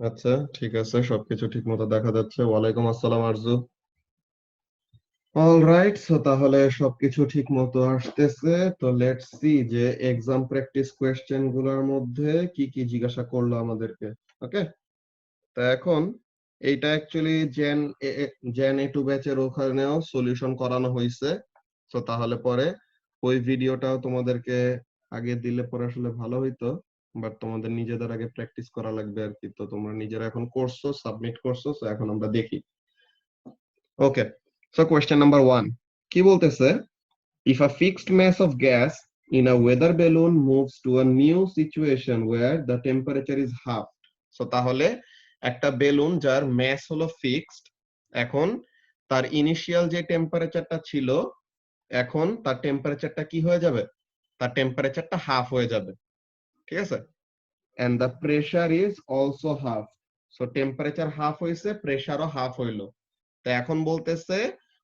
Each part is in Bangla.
আচ্ছা, ঠিক আছে, সবকিছু ঠিক মতো দেখা যাচ্ছে। ওয়ালাইকুম আসসালাম আরজু। অলরাইট, সো তাহলে সবকিছু ঠিক মতো আসতেছে। তো লেটস সি যে এক্সাম প্র্যাকটিস কোয়েশ্চেন গুলোর মধ্যে কি কি জিজ্ঞাসা করলো আমাদেরকে। ওকে, তো এখন এইটা অ্যাকচুয়ালি জেন A2 ব্যাচের ওখানেও সলিউশন করানো হয়েছে। তো তাহলে পরে ওই ভিডিওটাও তোমাদেরকে আগে দিলে পরে আসলে ভালো হইতো, বাট তোমাদের নিজেদের আগে প্র্যাকটিস করা লাগবে আর কি। তো তোমরা নিজেরা এখন করছো, সাবমিট করছো, তো এখন আমরা দেখি। ওকে, সো কোয়েশ্চেন নাম্বার 1 কি বলতেছে? If a fixed mass of gas in a weather balloon moves to a new situation where the temperature is half. So তাহলে একটা বেলুন যার ম্যাস হলো ফিক্সড, এখন তার ইনিশিয়াল যে টেম্পারেচারটা ছিল, এখন তার টেম্পারেচারটা কি হয়ে যাবে? তার টেম্পারেচারটা হাফ হয়ে যাবে। ঠিক আছে, and the pressure is also half. So temperature half হইছে, প্রেসারও হাফ হইলো। তো এখন বলতেছে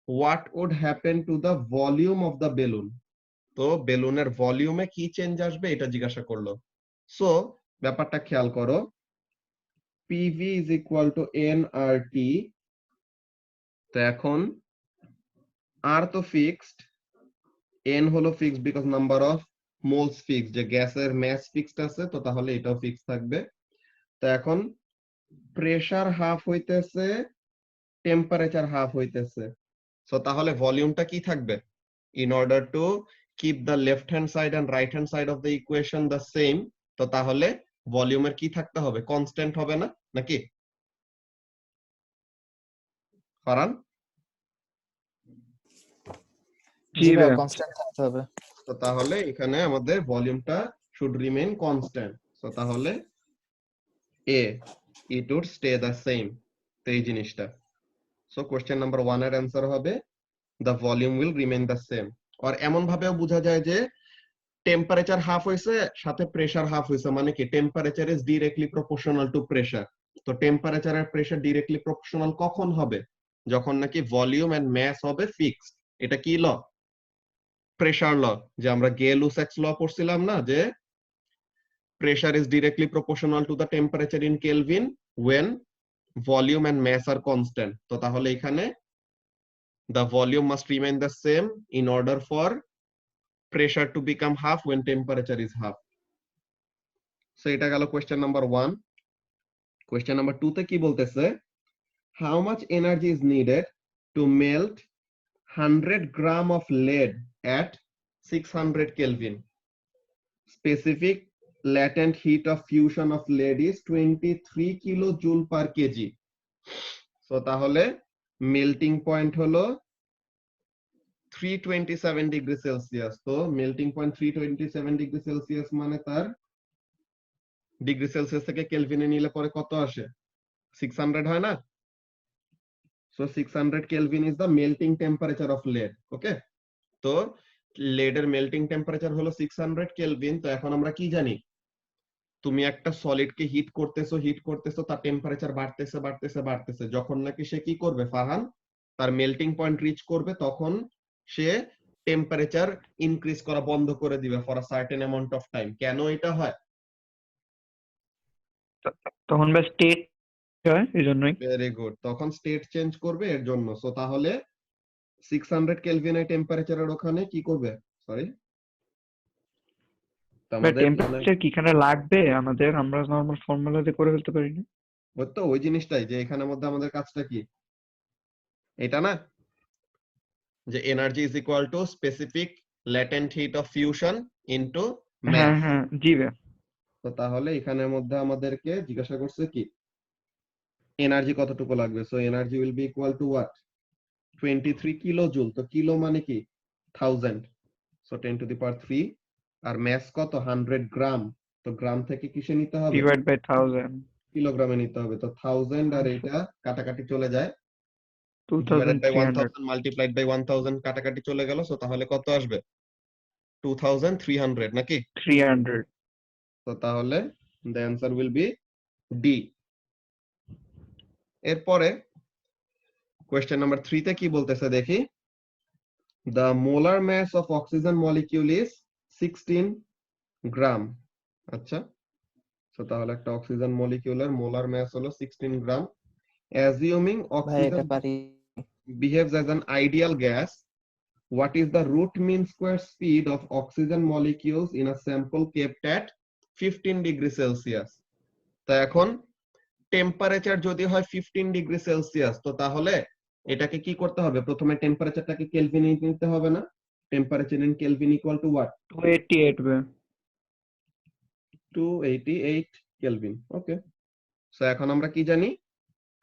what would happen to the volume of the balloon. তো বেলুনের ভলিউমে কি চেঞ্জ আসবে এটা জিজ্ঞাসা করলো। সো ব্যাপারটা খেয়াল করো, PV is equal to n R T. তো এখন আর তো ফিক্সড, এন হলো fixed because number of moles fixed, যে গ্যাসের ম্যাস ফিক্সড আছে, তো তাহলে এটাও ফিক্স থাকবে। তো এখন প্রেসার হাফ হইতেছে, টেম্পারেচার হাফ হইতেছে, সো তাহলে ভলিউমটা কি থাকবে? In order to keep the left hand side and right hand side of the equation the same, তো তাহলে ভলিউমের কি থাকতে হবে? কনস্ট্যান্ট হবে না নাকি ফারান? জি জি ভাইয়া ভাইয়া। কনস্ট্যান্ট থাকতে হবে। তো তাহলে এখানে আমাদের ভলিউমটা শুড রিমেইন কনস্ট্যান্ট, সো তাহলে এ it would stay the same. তো এই জিনিসটা, সো কোশ্চেন নাম্বার 1 এর অ্যান্সার হবে the volume will remain the same. আর এমন ভাবেও বোঝা যায় যে টেম্পারেচার হাফ হয়েছে সাথে প্রেসার হাফ হয়েছে, মানে কি temperature is directly proportional two pressure. তো টেম্পারেচার আর প্রেসার ডিরেক্টলি প্রপোর্শনাল কখন হবে? যখন নাকি ভলিউম এন্ড ম্যাস হবে ফিক্সড। এটা কি ল? প্রেসার ল। যে আমরা গে-লুসাক্স ল পড়ছিলাম না, যে pressure is directly proportional to the temperature in kelvin when volume and mass আর কনস্ট্যান্ট। তো তাহলে এখানে the volume must remain the same in order for pressure to become half when temperature is half. So এটা গেল কোয়েশ্চেন নাম্বার 1। কোয়েশ্চেন নাম্বার 2 তে কি বলতেছে? How much energy is needed to melt 100 gram of lead at 600 Kelvin? Specific latent heat of fusion of lead is 23 kilojoule per kg. So তাহলে মেল্টিং পয়েন্ট হলো 327 ডিগ্রি সেলসিয়াস। তো মেল্টিং পয়েন্ট 327 ডিগ্রি সেলসিয়াস মানে তার ডিগ্রি সেলসিয়াস থেকে কেলভিনে নিলে পরে কত আসে? 600 হয় না? So 600 kelvin is the melting temperature of lead। Okay, তো লেডের মেল্টিং টেম্পারেচার হলো 600 কেলভিন। তো এখন আমরা কি জানি? তুমি একটা সলিডকে হিট করতেছো, তার টেম্পারেচার বাড়তেছে বাড়তেছে বাড়তেছে, যখন নাকি সে কি করবে ফারহান? তার মেল্টিং পয়েন্ট রিচ করবে, তখন সে টেম্পারেচার ইনক্রিজ করা বন্ধ করে দিবে for a certain amount of time. কেন এটা হয়? তখন বা স্টেট হয় এই জন্যই। ভেরি গুড, তখন স্টেট চেঞ্জ করবে এর জন্য। সো তাহলে 600 কেলভিন এর টেম্পারেচারের ওখানে কি করবে? সরি, বা আমাদের মানে টেম্পারেচার কি এখানে লাগবে আমাদের? আমরা নরমাল ফর্মুলাতে করে ফেলতে পারি না? ওই তো ওই জিনিসটাই, যে এখানের মধ্যে আমাদের কাজটা কি এটা না, যে energy is equal two specific latent heat of fusion into হ্যাঁ ম্যাস। হ্যাঁ জি ভাইয়া। তো তাহলে এখানের মধ্যে আমাদেরকে জিজ্ঞাসা করছে কি এনার্জি কতটুকু লাগবে। So energy will be equal to what? 23 kilo joule. তো কিলো মানে কি 1000, সো 10 টু দি পাওয়ার 3। আর ম্যাস কত? 100 গ্রাম। তো গ্রাম থেকে কিসে নিতে হবে? Divide by 1000। কিলোগ্রামে নিতে হবে। তো 1000 আর এটা কাটাকাটি চলে যায়, ডিভাইডেড বাই 2300। 1000 মাল্টিপ্লাইড বাই 1000 কাটাকাটি চলে গেল। সো তাহলে কত আসবে? 2300 নাকি? 300। তো তাহলে the answer will be D। এরপরে কোয়েশ্চেন নাম্বার 3 তে কি বলতেছে দেখি। The molar mass of oxygen molecule is 16 গ্রাম। আচ্ছা, তো তাহলে একটা অক্সিজেন মলিকিউলের মোলার মাস হলো 16 গ্রাম। অ্যাজিউমিং ভাই এটা অক্সিজেন পারি। behaves as an ideal gas, what is the root mean square speed of oxygen molecules in a sample kept at 15 degree Celsius? তো এখন টেম্পারেচার যদি হয় 15 ডিগ্রি সেলসিয়াস, তো তাহলে এটাকে কি করতে হবে? প্রথমে টেম্পারেচারটাকে কেলভিনে নিতে হবে না? Temperature in kelvin equal to what? 288 ভাই। 288 কেলভিন। ওকে, সো এখন আমরা কি জানি?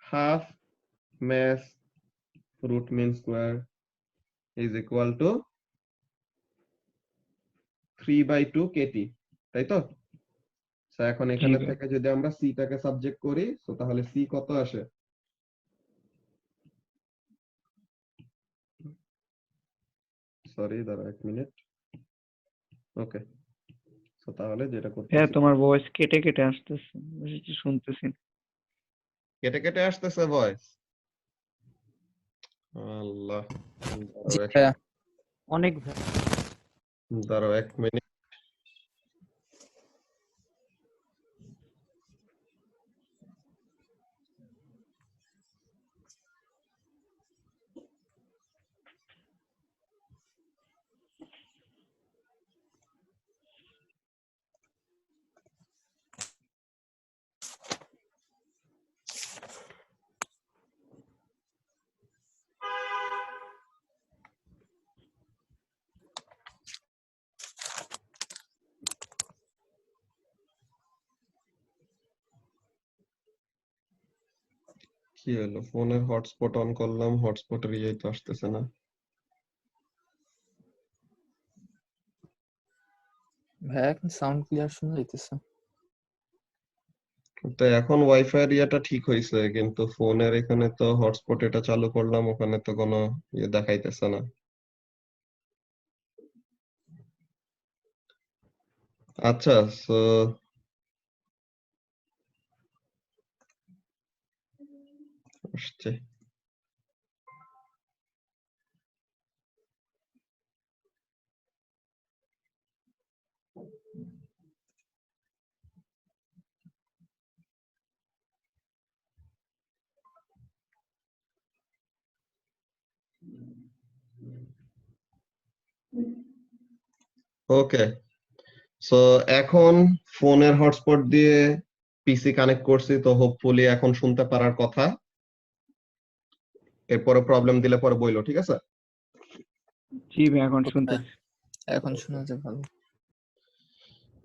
Half mass root mean square is equal to 3/2 KT, তাই তো? সো এখন এখানে ভাই। থেকে যদি আমরা সি টাকে সাবজেক্ট করি, সো তাহলে সি কত আসে? সরি, দাঁড়াও 1 মিনিট। ওকে, সো তাহলে যেটা হ্যাঁ, করতেছি, তোমার ভয়েস কেটে কেটে আসতেছে, বুঝেছি, শুনতেছি না। কেটে কেটে আসতেছে ভয়েস। আল্লাহ, জি দাঁড়াও ভাইয়া। অনেক ভাই। দাঁড়াও 1 মিনিট। কি হলো? ফোনের হটস্পট অন করলাম, হটস্পটের ইয়ে তো আসতেছে না। ভাইয়া এখন সাউন্ড ক্লিয়ার শোনা যাইতেছে। তো এখন ওয়াইফাই এর ইয়েটা ঠিক হইছে, কিন্তু ফোনের এখানে তো হটস্পট এটা চালু করলাম, ওখানে তো কোনো ইয়ে দেখাইতেছে না। আচ্ছা, সো আসছে। ওকে, সো এখন ফোনের হটস্পট দিয়ে পিসি কানেক্ট করছি, তো হোপফুলি এখন শুনতে পারার কথা। এরপরে প্রবলেম দিলে পরে বইলো, ঠিক আছে? জি ভাই, এখন শুনতেছি। এখন শোনা যায় ভালো।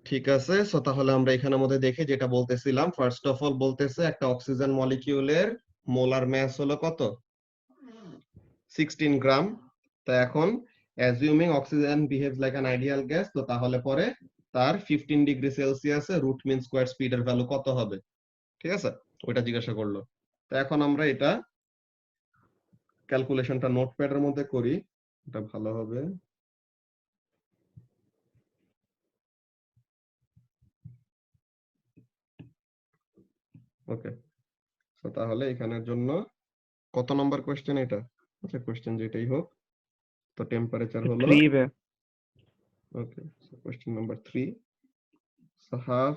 ঠিক আছে, সো তাহলে আমরা এখানের মধ্যে দেখি যেটা বলতেছিলাম। ফার্স্ট অফ অল বলতেছে একটা অক্সিজেন মলিকিউলের মোলার মাস হলো কত? 16 গ্রাম। তো এখন assuming oxygen behaves like an ideal gas, তো তাহলে পরে তার 15 ডিগ্রি সেলসিয়াসে রুট মিন স্কয়ার স্পিডের ভ্যালু কত হবে? ঠিক আছে, ওইটা জিজ্ঞাসা করলো। তো এখন আমরা এটা ক্যালকুলেশনটা নোটপ্যাডের মধ্যে করি, এটা ভালো হবে। ওকে, তো তাহলে এখানের জন্য কত নম্বর কোশ্চেন এটা? আচ্ছা, কোশ্চেন যেটাই হোক, তো টেম্পারেচার হলো, 3 ভাই। ওকে, so question number 3, so half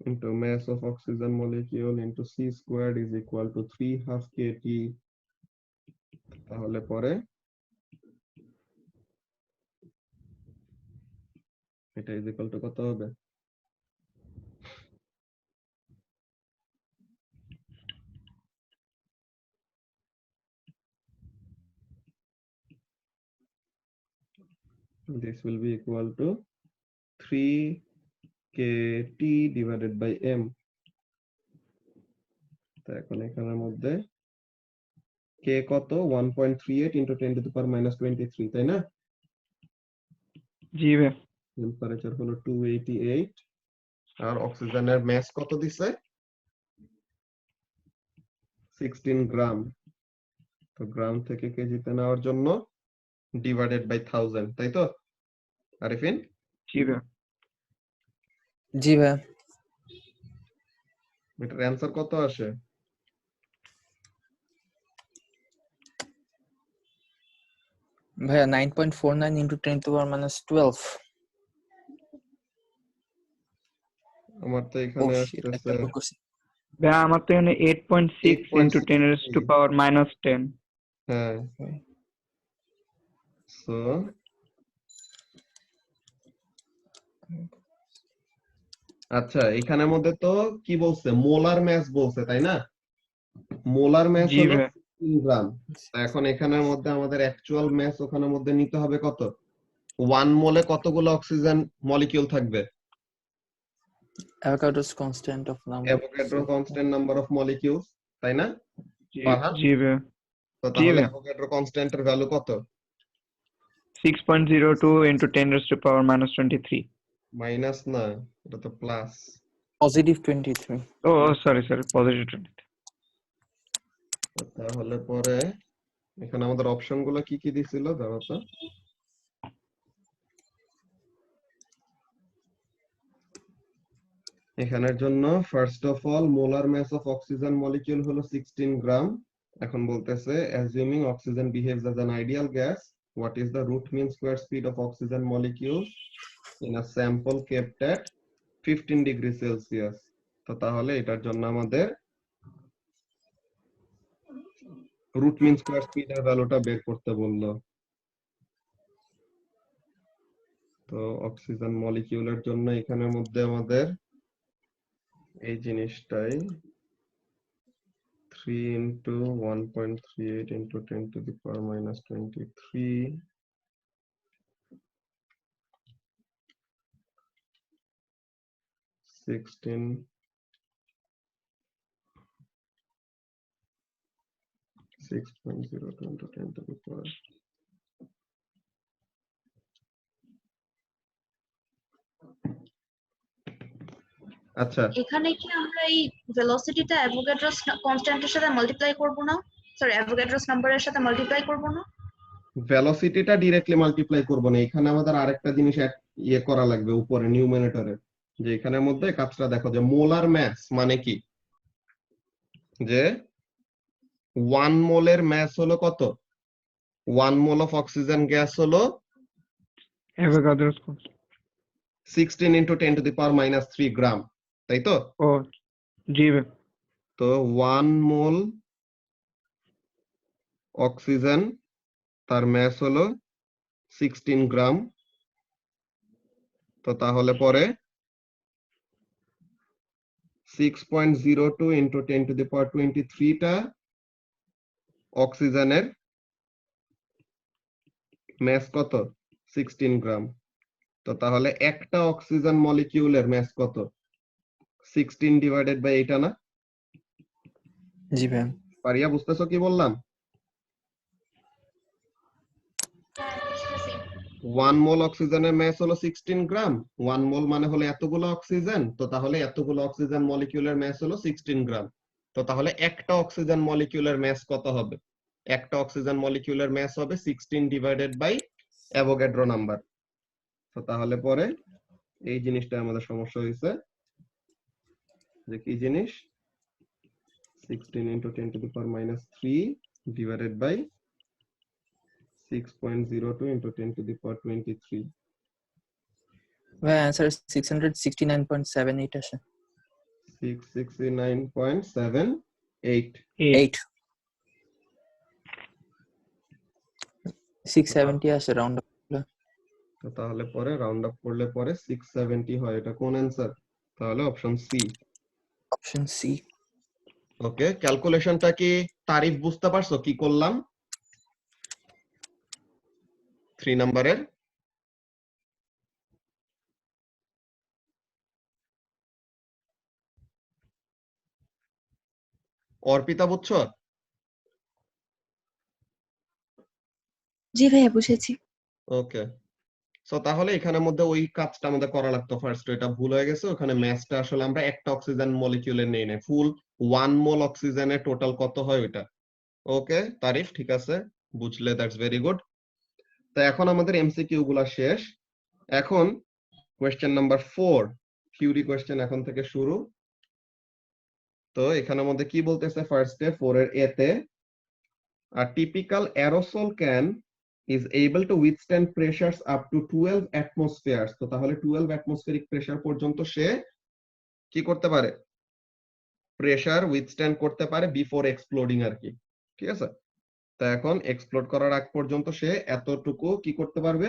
into mass of oxygen molecule into c squared is equal to 3 half kT, তাহলে পরে এটা is equal to কত হবে? This will be equal to 3 kT divided by m। তো এখন এখানের মধ্যে k কত? 1.38 into 10 to the power minus 23, তাই না? জি ভাই। টেম্পারেচার হলো 288, আর অক্সিজেনের মাস কত দিছে? 16 গ্রাম। তো গ্রাম থেকে কেজিতে নেওয়ার জন্য ডিভাইডেড বাই 1000, তাই তো আরিফিন? জি ভাই। জি ভাইয়া। এটার অ্যান্সার কত আসে? ভাইয়া 9.49 into 10 to the power minus 12। আমার তো ও এখানে শিট, আসতেছে একটা ভুল করছি। ভাইয়া আমার তো এখানে 8.6 into 10 raised to 8.63। power minus 10. হ্যাঁ, সো আচ্ছা, এখানের মধ্যে তো কি বলছে, মোলার ম্যাস বলছে তাই না? মোলার ম্যাস জি হলো ভাইয়া 16 গ্রাম। এখন এখানের মধ্যে আমাদের অ্যাকচুয়াল ম্যাস ওখানের মধ্যে নিতে হবে কত? 1 মোলে কতগুলো অক্সিজেন মলিকিউল থাকবে? Avogadro's constant of number. Avogadro constant number of molecules, তাই না? জি ফারহান, জি ভাইয়া তো জি তাহলে ভাইয়া অ্যাভোগাড্রো কনস্ট্যান্টের ভ্যালু কত? 6.02 into 10 raised to power minus 23. Minus না, এটা তো plus. Positive 23। Oh, sorry, positive 20. তাহলে পরে এখানে আমাদের অপশন গুলো কি কি দিছিল দাঁড়াও তো। এখানের জন্য first of all molar mass of oxygen molecule হলো 16 গ্রাম। এখন বলতেছে assuming oxygen behaves as an ideal gas, what is the root mean square speed of oxygen molecules in a sample kept at 15 degree celsius. তো তাহলে এটার জন্য আমাদের রুট মিন স্কয়ার স্পিড এর ভ্যালুটা বের করতে বললো। তো অক্সিজেন মলিকিউলের জন্য এখানের মধ্যে আমাদের এই জিনিসটাই 3 into 1.38 into 10 to the power minus 23 16 6.02 into 10 to the power। আচ্ছা, এখানে কি আমরা এই ভেলোসিটিটা অ্যাভোগাড্রোস কনস্ট্যান্টের সাথে মাল্টিপ্লাই করব না? সরি, অ্যাভোগাড্রোস নাম্বারের সাথে মাল্টিপ্লাই করব না? ভেলোসিটিটা ডিরেক্টলি মাল্টিপ্লাই করব না, এখানে আমাদের আরেকটা জিনিস ইয়ে করা লাগবে উপরে নিউমারেটরে। যে এখানের মধ্যে কাজটা দেখো যে মোলার ম্যাস মানে কি, যে 1 মোলের ম্যাস হলো কত? 1 মোল অফ অক্সিজেন গ্যাস হলো Avogadro's constant. 16 into 10 to the power minus 3 গ্রাম, তাই তো? Oh, জি ভাইয়া তো 1 মোল অক্সিজেন তার ম্যাস হলো 16 গ্রাম। তো তাহলে পরে 6.02 into 10 to the power 23 টা অক্সিজেনের ম্যাস কত? 16 গ্রাম। তো তাহলে একটা অক্সিজেন মলিকিউলের ম্যাস কত? 16 ডিভাইডেড বাই এটা না? জি ভাইয়া। পারিয়া বুঝতেছো কি বললাম? 1 মোল অক্সিজেনের ম্যাস হলো 16 গ্রাম, 1 মোল মানে হলো এতগুলো অক্সিজেন, তো তাহলে এতগুলো অক্সিজেন মলিকিউলের ম্যাস হলো 16 গ্রাম। তো তাহলে একটা অক্সিজেন মলিকিউলের ম্যাস কত হবে? একটা অক্সিজেন মলিকিউলের ম্যাস হবে 16 ডিভাইডেড বাই অ্যাভোগাড্রো নাম্বার। তো তাহলে পরে এই জিনিসটা আমাদের সমস্যা হয়েছে, যে কি জিনিস, 16 into 10 to the power minus 3 divided by 6.02 into 10 to the power 23। ভাইয়া অ্যান্সার 669.78 আসে। 669.78। 8 670 আসে রাউন্ড আপ। তো তাহলে পরে রাউন্ড আপ করলে পরে 670 হয়। এটা কোন অ্যান্সার? তাহলে option c. Option c. Okay, ক্যালকুলেশনটা কি তারিফ বুঝতে পারছো কি করলাম 3 নাম্বারের? অর্পিতা বুঝছো? জি ভাইয়া, বুঝেছি। ওকে, সো তাহলে এখানের মধ্যে ওই কাজটা আমাদের করা লাগতো ফার্স্ট, এটা ভুল হয়ে গেছে। ওখানে ম্যাসটা আসলে আমরা একটা অক্সিজেন মলিকিউলে নেই না, ফুল 1 মোল অক্সিজেনের টোটাল কত হয় ওইটা। ওকে তারিফ, ঠিক আছে, বুঝলে, দ্যাটস ভেরি গুড। তো এখন আমাদের এমসিকিউ গুলা শেষ। এখন কোয়েশ্চেন নাম্বার 4, থিওরি কোয়েশ্চেন এখন থেকে শুরু। তো এখানের মধ্যে কি বলতেছে ফার্স্টে 4 এর এ তে, a typical aerosol can is able to withstand pressures up to 12 atmospheres। তো তাহলে 12 atmospheric pressure পর্যন্ত সে কি করতে পারে, প্রেসার উইথস্ট্যান্ড করতে পারে বিফোর এক্সপ্লোডিং আর কি, ঠিক আছে। তা এখন এক্সপ্লোড করার আগ পর্যন্ত সে এতটুকু কি করতে পারবে,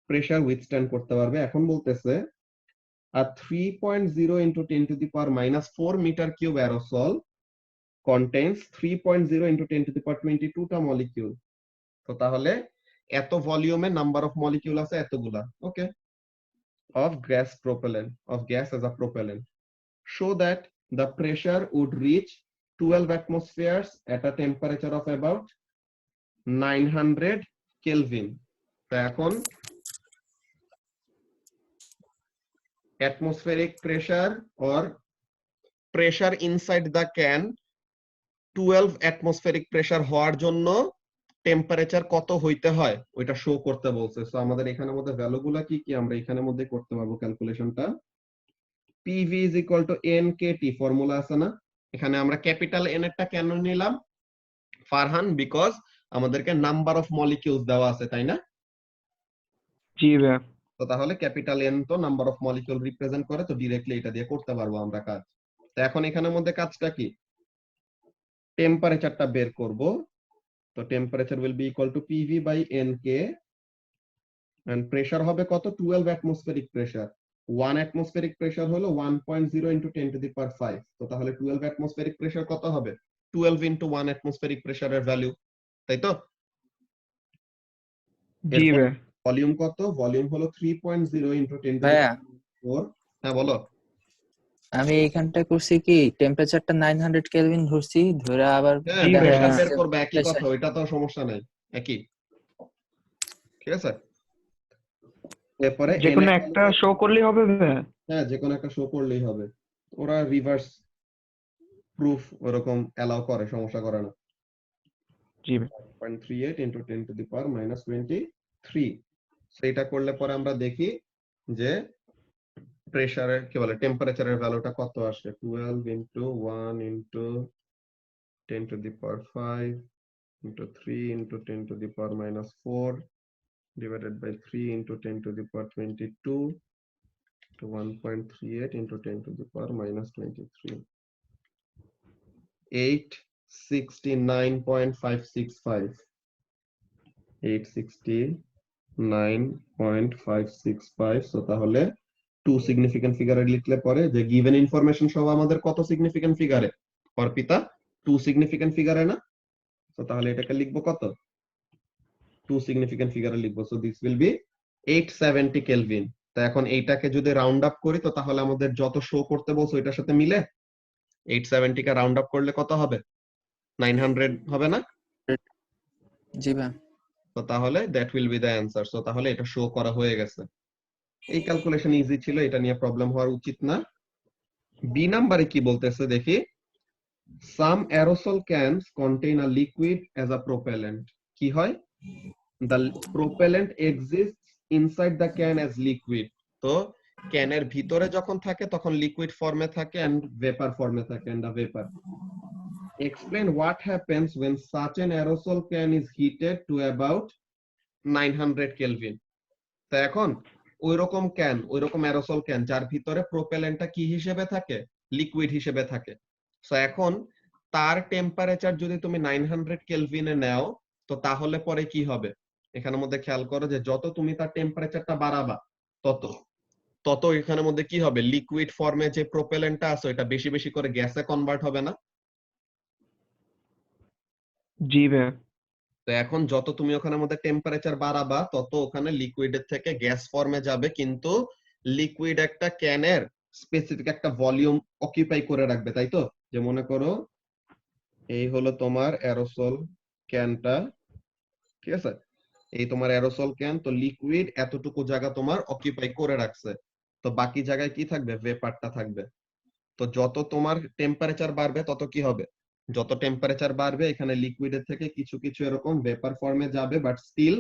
প্রেসার উইথস্ট্যান্ড করতে পারবে। এখন বলতেছে a 3.0 into 10 to the power minus 4 meter cube aerosol contains 3.0 into 10 to the power 22 টা মলিকিউল। তো তাহলে এত ভলিউমে নাম্বার অফ মলিকিউল আছে এতগুলা, ওকে, of gas propellant, of gas as a propellant, show that the pressure would reach 12 atmospheres at a temperature of about 900 Kelvin. তো এখন atmospheric pressure or pressure inside the can 12 atmospheric pressure হওয়ার জন্য টেম্পারেচার কত হইতে হয় ওইটা শো করতে বলছে। সো আমাদের এখানের মধ্যে ভ্যালুগুলা কি কি আমরা এখানের মধ্যে করতে পারবো ক্যালকুলেশনটা। PV is equal to NKT formula আছে না, এখানে আমরা ক্যাপিটাল N এরটা কেন নিলাম ফারহান, বিকজ আমাদেরকে নাম্বার অফ মলিকিউলস দেওয়া আছে, তাই না? জি ভাইয়া। তো তাহলে ক্যাপিটাল N তো নাম্বার অফ মলিকিউল রিপ্রেজেন্ট করে, তো ডিরেক্টলি এটা দিয়ে করতে পারবো আমরা কাজ। তো এখন এখানের মধ্যে কাজটা কি, টেম্পারেচারটা বের করব। তো temperature will be equal to PV by NK and pressure হবে কত, 12 অ্যাটমসফেরিক প্রেসার। 1 অ্যাটমসফেরিক প্রেসার হলো 1.0 ইনটু 10 টু দি পাওয়ার 5। তো তাহলে 12 অ্যাটমসফেরিক প্রেসার কত হবে, 12 ইনটু 1 অ্যাটমসফেরিক প্রেসারের ভ্যালু, তাই তো? জি ভাইয়া। ভলিউম কত, ভলিউম হলো 3.0 ইনটু 10 টু দি ভাইয়া 4। হ্যাঁ বলো। আমি এইখানটা করছি কি টেম্পারেচারটা 900 কেলভিন ধরছি, ধরে আবার হ্যাঁ জি দেখা ভাইয়া। প্রেসার বের যাচ্ছে করবে, একই কথা, pressure। ওইটা তো সমস্যা নাই, একই, ঠিক আছে। এরপরে যেকোনো একটা শো করলেই হবে ভাইয়া। হ্যাঁ যে কোনো একটা শো করলেই হবে, ওরা রিভার্স প্রুফ ওরকম অ্যালাউ করে, সমস্যা করে না। জি ভাইয়া। 0.38 into 10 to the power minus 23। সেটা করলে পরে আমরা দেখি যে প্রেসারের কি বলে টেম্পারেচারের ভ্যালুটা কত আসে, 12 into 1 into 10 to the power 5 into 3 into 10 to the power minus 4 divided by 3 into 10 to the power 22 to 1.38 into 10 to the power minus 23, 869.565, 869.565। So তাহলে টু সিগনিফিকেন্ট ফিগারে লিখলে পরে যে গিভেন ইনফরমেশন সহ আমাদের কত সিগনিফিকেন্ট ফিগারে, অর্পিতা টু সিগনিফিকেন্ট ফিগারে না? তো তাহলে এটাকে লিখবো কত, টু সিগনিফিকেন্ট ফিগারে লিখবো। So this will be 870 kelvin. তো এখন এইটাকে যদি রাউন্ড আপ করি তো তাহলে আমাদের যত শো করতে বলছো এটার সাথে মিলে 870 কে রাউন্ড আপ করলে কত হবে, 900 হবে না? জি ভাই। তো তাহলে that will B the answer. So তাহলে এটা শো করা হয়ে গেছে। এই ক্যালকুলেশন ইজি ছিল, এটা নিয়ে প্রবলেম হওয়ার উচিত না। বি নাম্বারে কি বলতেছে দেখি, some aerosol cans contain a liquid as a propellant. কি হয়, the propellant exists inside the can as liquid. তো ক্যানের ভিতরে যখন থাকে তখন লিকুইড ফর্মে থাকে এন্ড ভেপার ফর্মে থাকে, and a vapour. Explain what happens when such an aerosol can is heated to about 900 Kelvin. তো এখন ওইরকম ক্যান, ওইরকম অ্যারোসল ক্যান যার ভিতরে প্রোপেলেন্টটা কি হিসেবে থাকে, লিকুইড হিসেবে থাকে। সো এখন তার টেম্পারেচার যদি তুমি 900 কেলভিনে নাও তো তাহলে পরে কি হবে, এখানের মধ্যে খেয়াল করো যে যত তুমি তার টেম্পারেচারটা বাড়াবা তত তত এখানের মধ্যে কি হবে, লিকুইড ফর্মে যে প্রোপেলেন্টটা আছে এটা বেশি বেশি করে গ্যাসে কনভার্ট হবে না? জি ভাইয়া। তো এখন যত তুমি ওখানের মধ্যে টেম্পারেচার বাড়াবা তত ওখানে লিকুইডের থেকে গ্যাস ফর্মে যাবে, কিন্তু লিকুইড একটা ক্যানের স্পেসিফিক একটা ভলিউম অকুপাই করে রাখবে, তাই তো? যে মনে করো এই হলো তোমার অ্যারোসল ক্যানটা, ঠিক আছে, এই তোমার অ্যারোসল ক্যান, তো লিকুইড এতটুকু জায়গা তোমার অকুপাই করে রাখছে, তো বাকি জায়গায় কি থাকবে, ভেপারটা থাকবে। তো যত তোমার টেম্পারেচার বাড়বে তত কি হবে, যত টেম্পারেচার বাড়বে এখানে লিকুইডের থেকে কিছু কিছু এরকম ভেপার ফর্মে যাবে, but still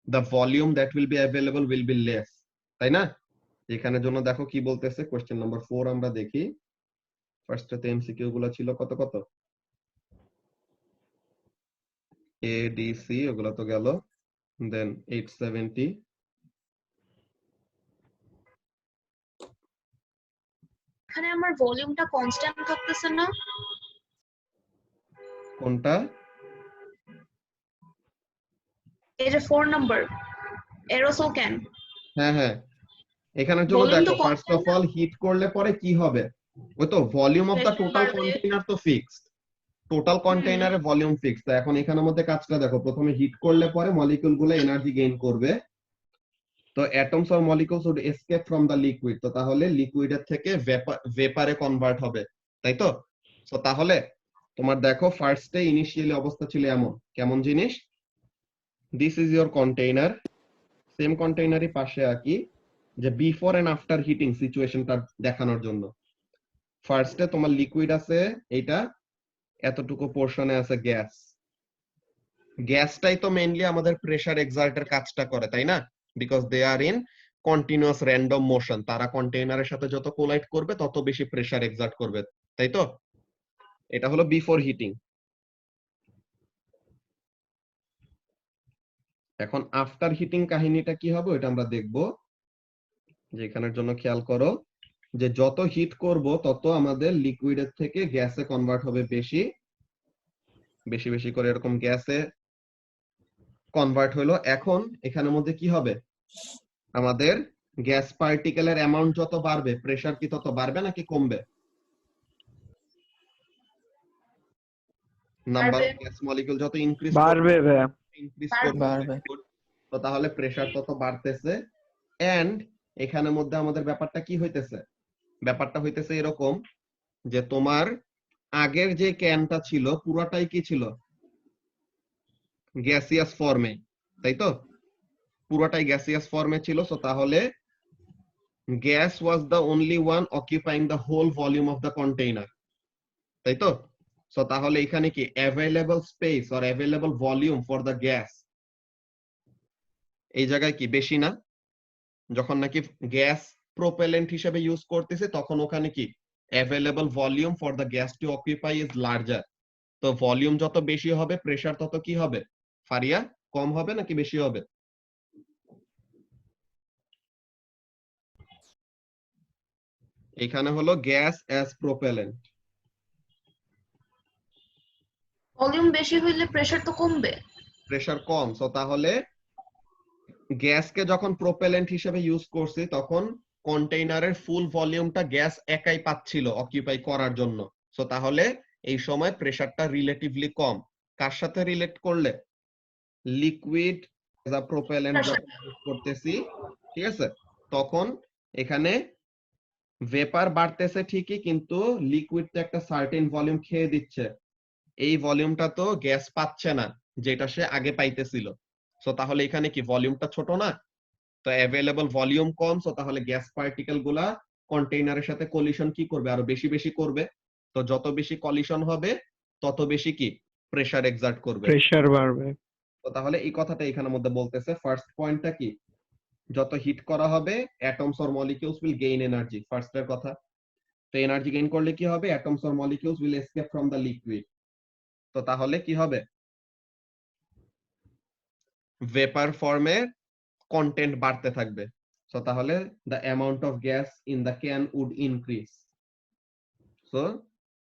the volume that will be available will be less, তাই না? এখানের জন্য দেখো কি বলতেছে, কোশ্চেন নাম্বার 4 আমরা দেখি। ফার্স্টে এমসিকিউ গুলো ছিল কত কত, এ ডি সি ওগুলো তো গেল, দেন 870, এখানে আমার ভলিউমটা কনস্ট্যান্ট থাকতেছে না। কোনটা? এই যে 4 নাম্বার এরোসোল ক্যান, হ্যাঁ হ্যাঁ, এখানের জন্য ভলিউম তো দেখো first of constant, all heat করলে পরে কি হবে, ওই তো volume of the pressure total বাড়বে। কন্টেইনার তো ফিক্সড, টোটাল কন্টেইনারের ভলিউম ফিক্সড। তো এখন এখানের মধ্যে কাজটা দেখো, প্রথমে হিট করলে পরে মলিকিউল গুলো এনার্জি গেইন করবে, তো atoms or molecules would escape from the liquid, তো তাহলে লিকুইডের থেকে ভেপারে কনভার্ট হবে, তাই তো? তো তাহলে তোমার দেখো ফার্স্টে ইনিশিয়ালি অবস্থা ছিল এমন, কেমন জিনিস, this is your container, same কন্টেইনারই পাশে আঁকি যে বিফোর এন্ড আফটার হিটিং সিচুয়েশনটা দেখানোর জন্য। ফার্স্টে তোমার লিকুইড আছে, এইটা এতটুকু পোর্শনে আছে গ্যাস, গ্যাসটাই তো মেইনলি আমাদের প্রেসার এক্সার্টের কাজটা করে, তাই না? Because they are in continuous random motion, তারা কন্টেইনারের সাথে যত কোলাইড করবে তত বেশি প্রেসার এক্সার্ট করবে, তাই তো? এটা হলো বিফোর হিটিং। এখন আফটার হিটিং কাহিনীটা কি হবে ওটা আমরা দেখব, যে এখানের জন্য খেয়াল করো যে যত হিট করব তত আমাদের লিকুইডের থেকে গ্যাসে কনভার্ট হবে বেশি বেশি বেশি করে, এরকম গ্যাসে কনভার্ট হলো। এখন এখানের মধ্যে কি হবে, আমাদের গ্যাস পার্টিকেলের অ্যামাউন্ট যত বাড়বে প্রেসার কি তত বাড়বে নাকি কমবে? নাম্বার অফ গ্যাস মলিকিউল যত ইনক্রিজ বাড়বে ভাইয়া। করবে, বাড়বে। তো তাহলে প্রেসার তত বাড়তেছে। এন্ড এখানের মধ্যে আমাদের ব্যাপারটা কি হইতেছে, ব্যাপারটা হইতেছে এরকম যে তোমার আগের যে ক্যানটা ছিল পুরাটাই কি ছিল, গ্যাসিয়াস ফর্মে, তাই তো? পুরোটাই গ্যাসিয়াস ফর্মে ছিল। সো তাহলে gas was the only one occupying the whole volume of the container, তাই তো? সো তাহলে এখানে কি available space or available volume for the gas এই জায়গায় কি বেশি না? যখন নাকি গ্যাস প্রোপেলেন্ট হিসেবে ইউজ করতেছে তখন ওখানে কি available volume for the gas to occupy is larger. তো ভলিউম যত বেশি হবে প্রেসার তত কি হবে ফারিয়া, কম হবে নাকি বেশি হবে? এখানে হলো গ্যাস অ্যাজ প্রোপেলেন্ট, ভলিউম বেশি হইলে প্রেসার তো কমবে। প্রেসার কম। সো তাহলে গ্যাসকে যখন প্রোপেলেন্ট হিসেবে ইউজ করছি তখন কন্টেইনারের ফুল ভলিউমটা গ্যাস একাই পাচ্ছিল অকিউপাই করার জন্য। সো তাহলে এই সময় প্রেসারটা রিলেটিভলি কম। কার সাথে রিলেট করলে? লিকুইড যা প্রোপেলেন্ট যখন ইউজ করতেছি, ঠিক আছে, তখন এখানে ভেপার বাড়তেছে ঠিকই, কিন্তু লিকুইড তো একটা সার্টেন ভলিউম খেয়ে দিচ্ছে, এই ভলিউমটা তো গ্যাস পাচ্ছে না যেটা সে আগে পাইতেছিল। সো তাহলে এখানে কি ভলিউমটা ছোট না? তো অ্যাভেলেবল ভলিউম কম, সো তাহলে গ্যাস পার্টিকেল গুলা কন্টেইনারের সাথে কলিশন কি করবে, আরো বেশি বেশি করবে। তো যত বেশি কলিশন হবে তত বেশি কি প্রেসার এক্সার্ট করবে। প্রেসার বাড়বে। তো তাহলে এই কথাটা এখানের মধ্যে বলতেছে, ফার্স্ট পয়েন্টটা কি, যত হিট করা হবে atoms or molecules will gain energy, first এর কথা। তো এনার্জি গেইন করলে কি হবে, atoms or molecules will escape from the liquid. তো তাহলে কি হবে, ভেপার ফর্মে কন্টেন্ট বাড়তে থাকবে। সো তাহলে the amount of gas in the can would increase. So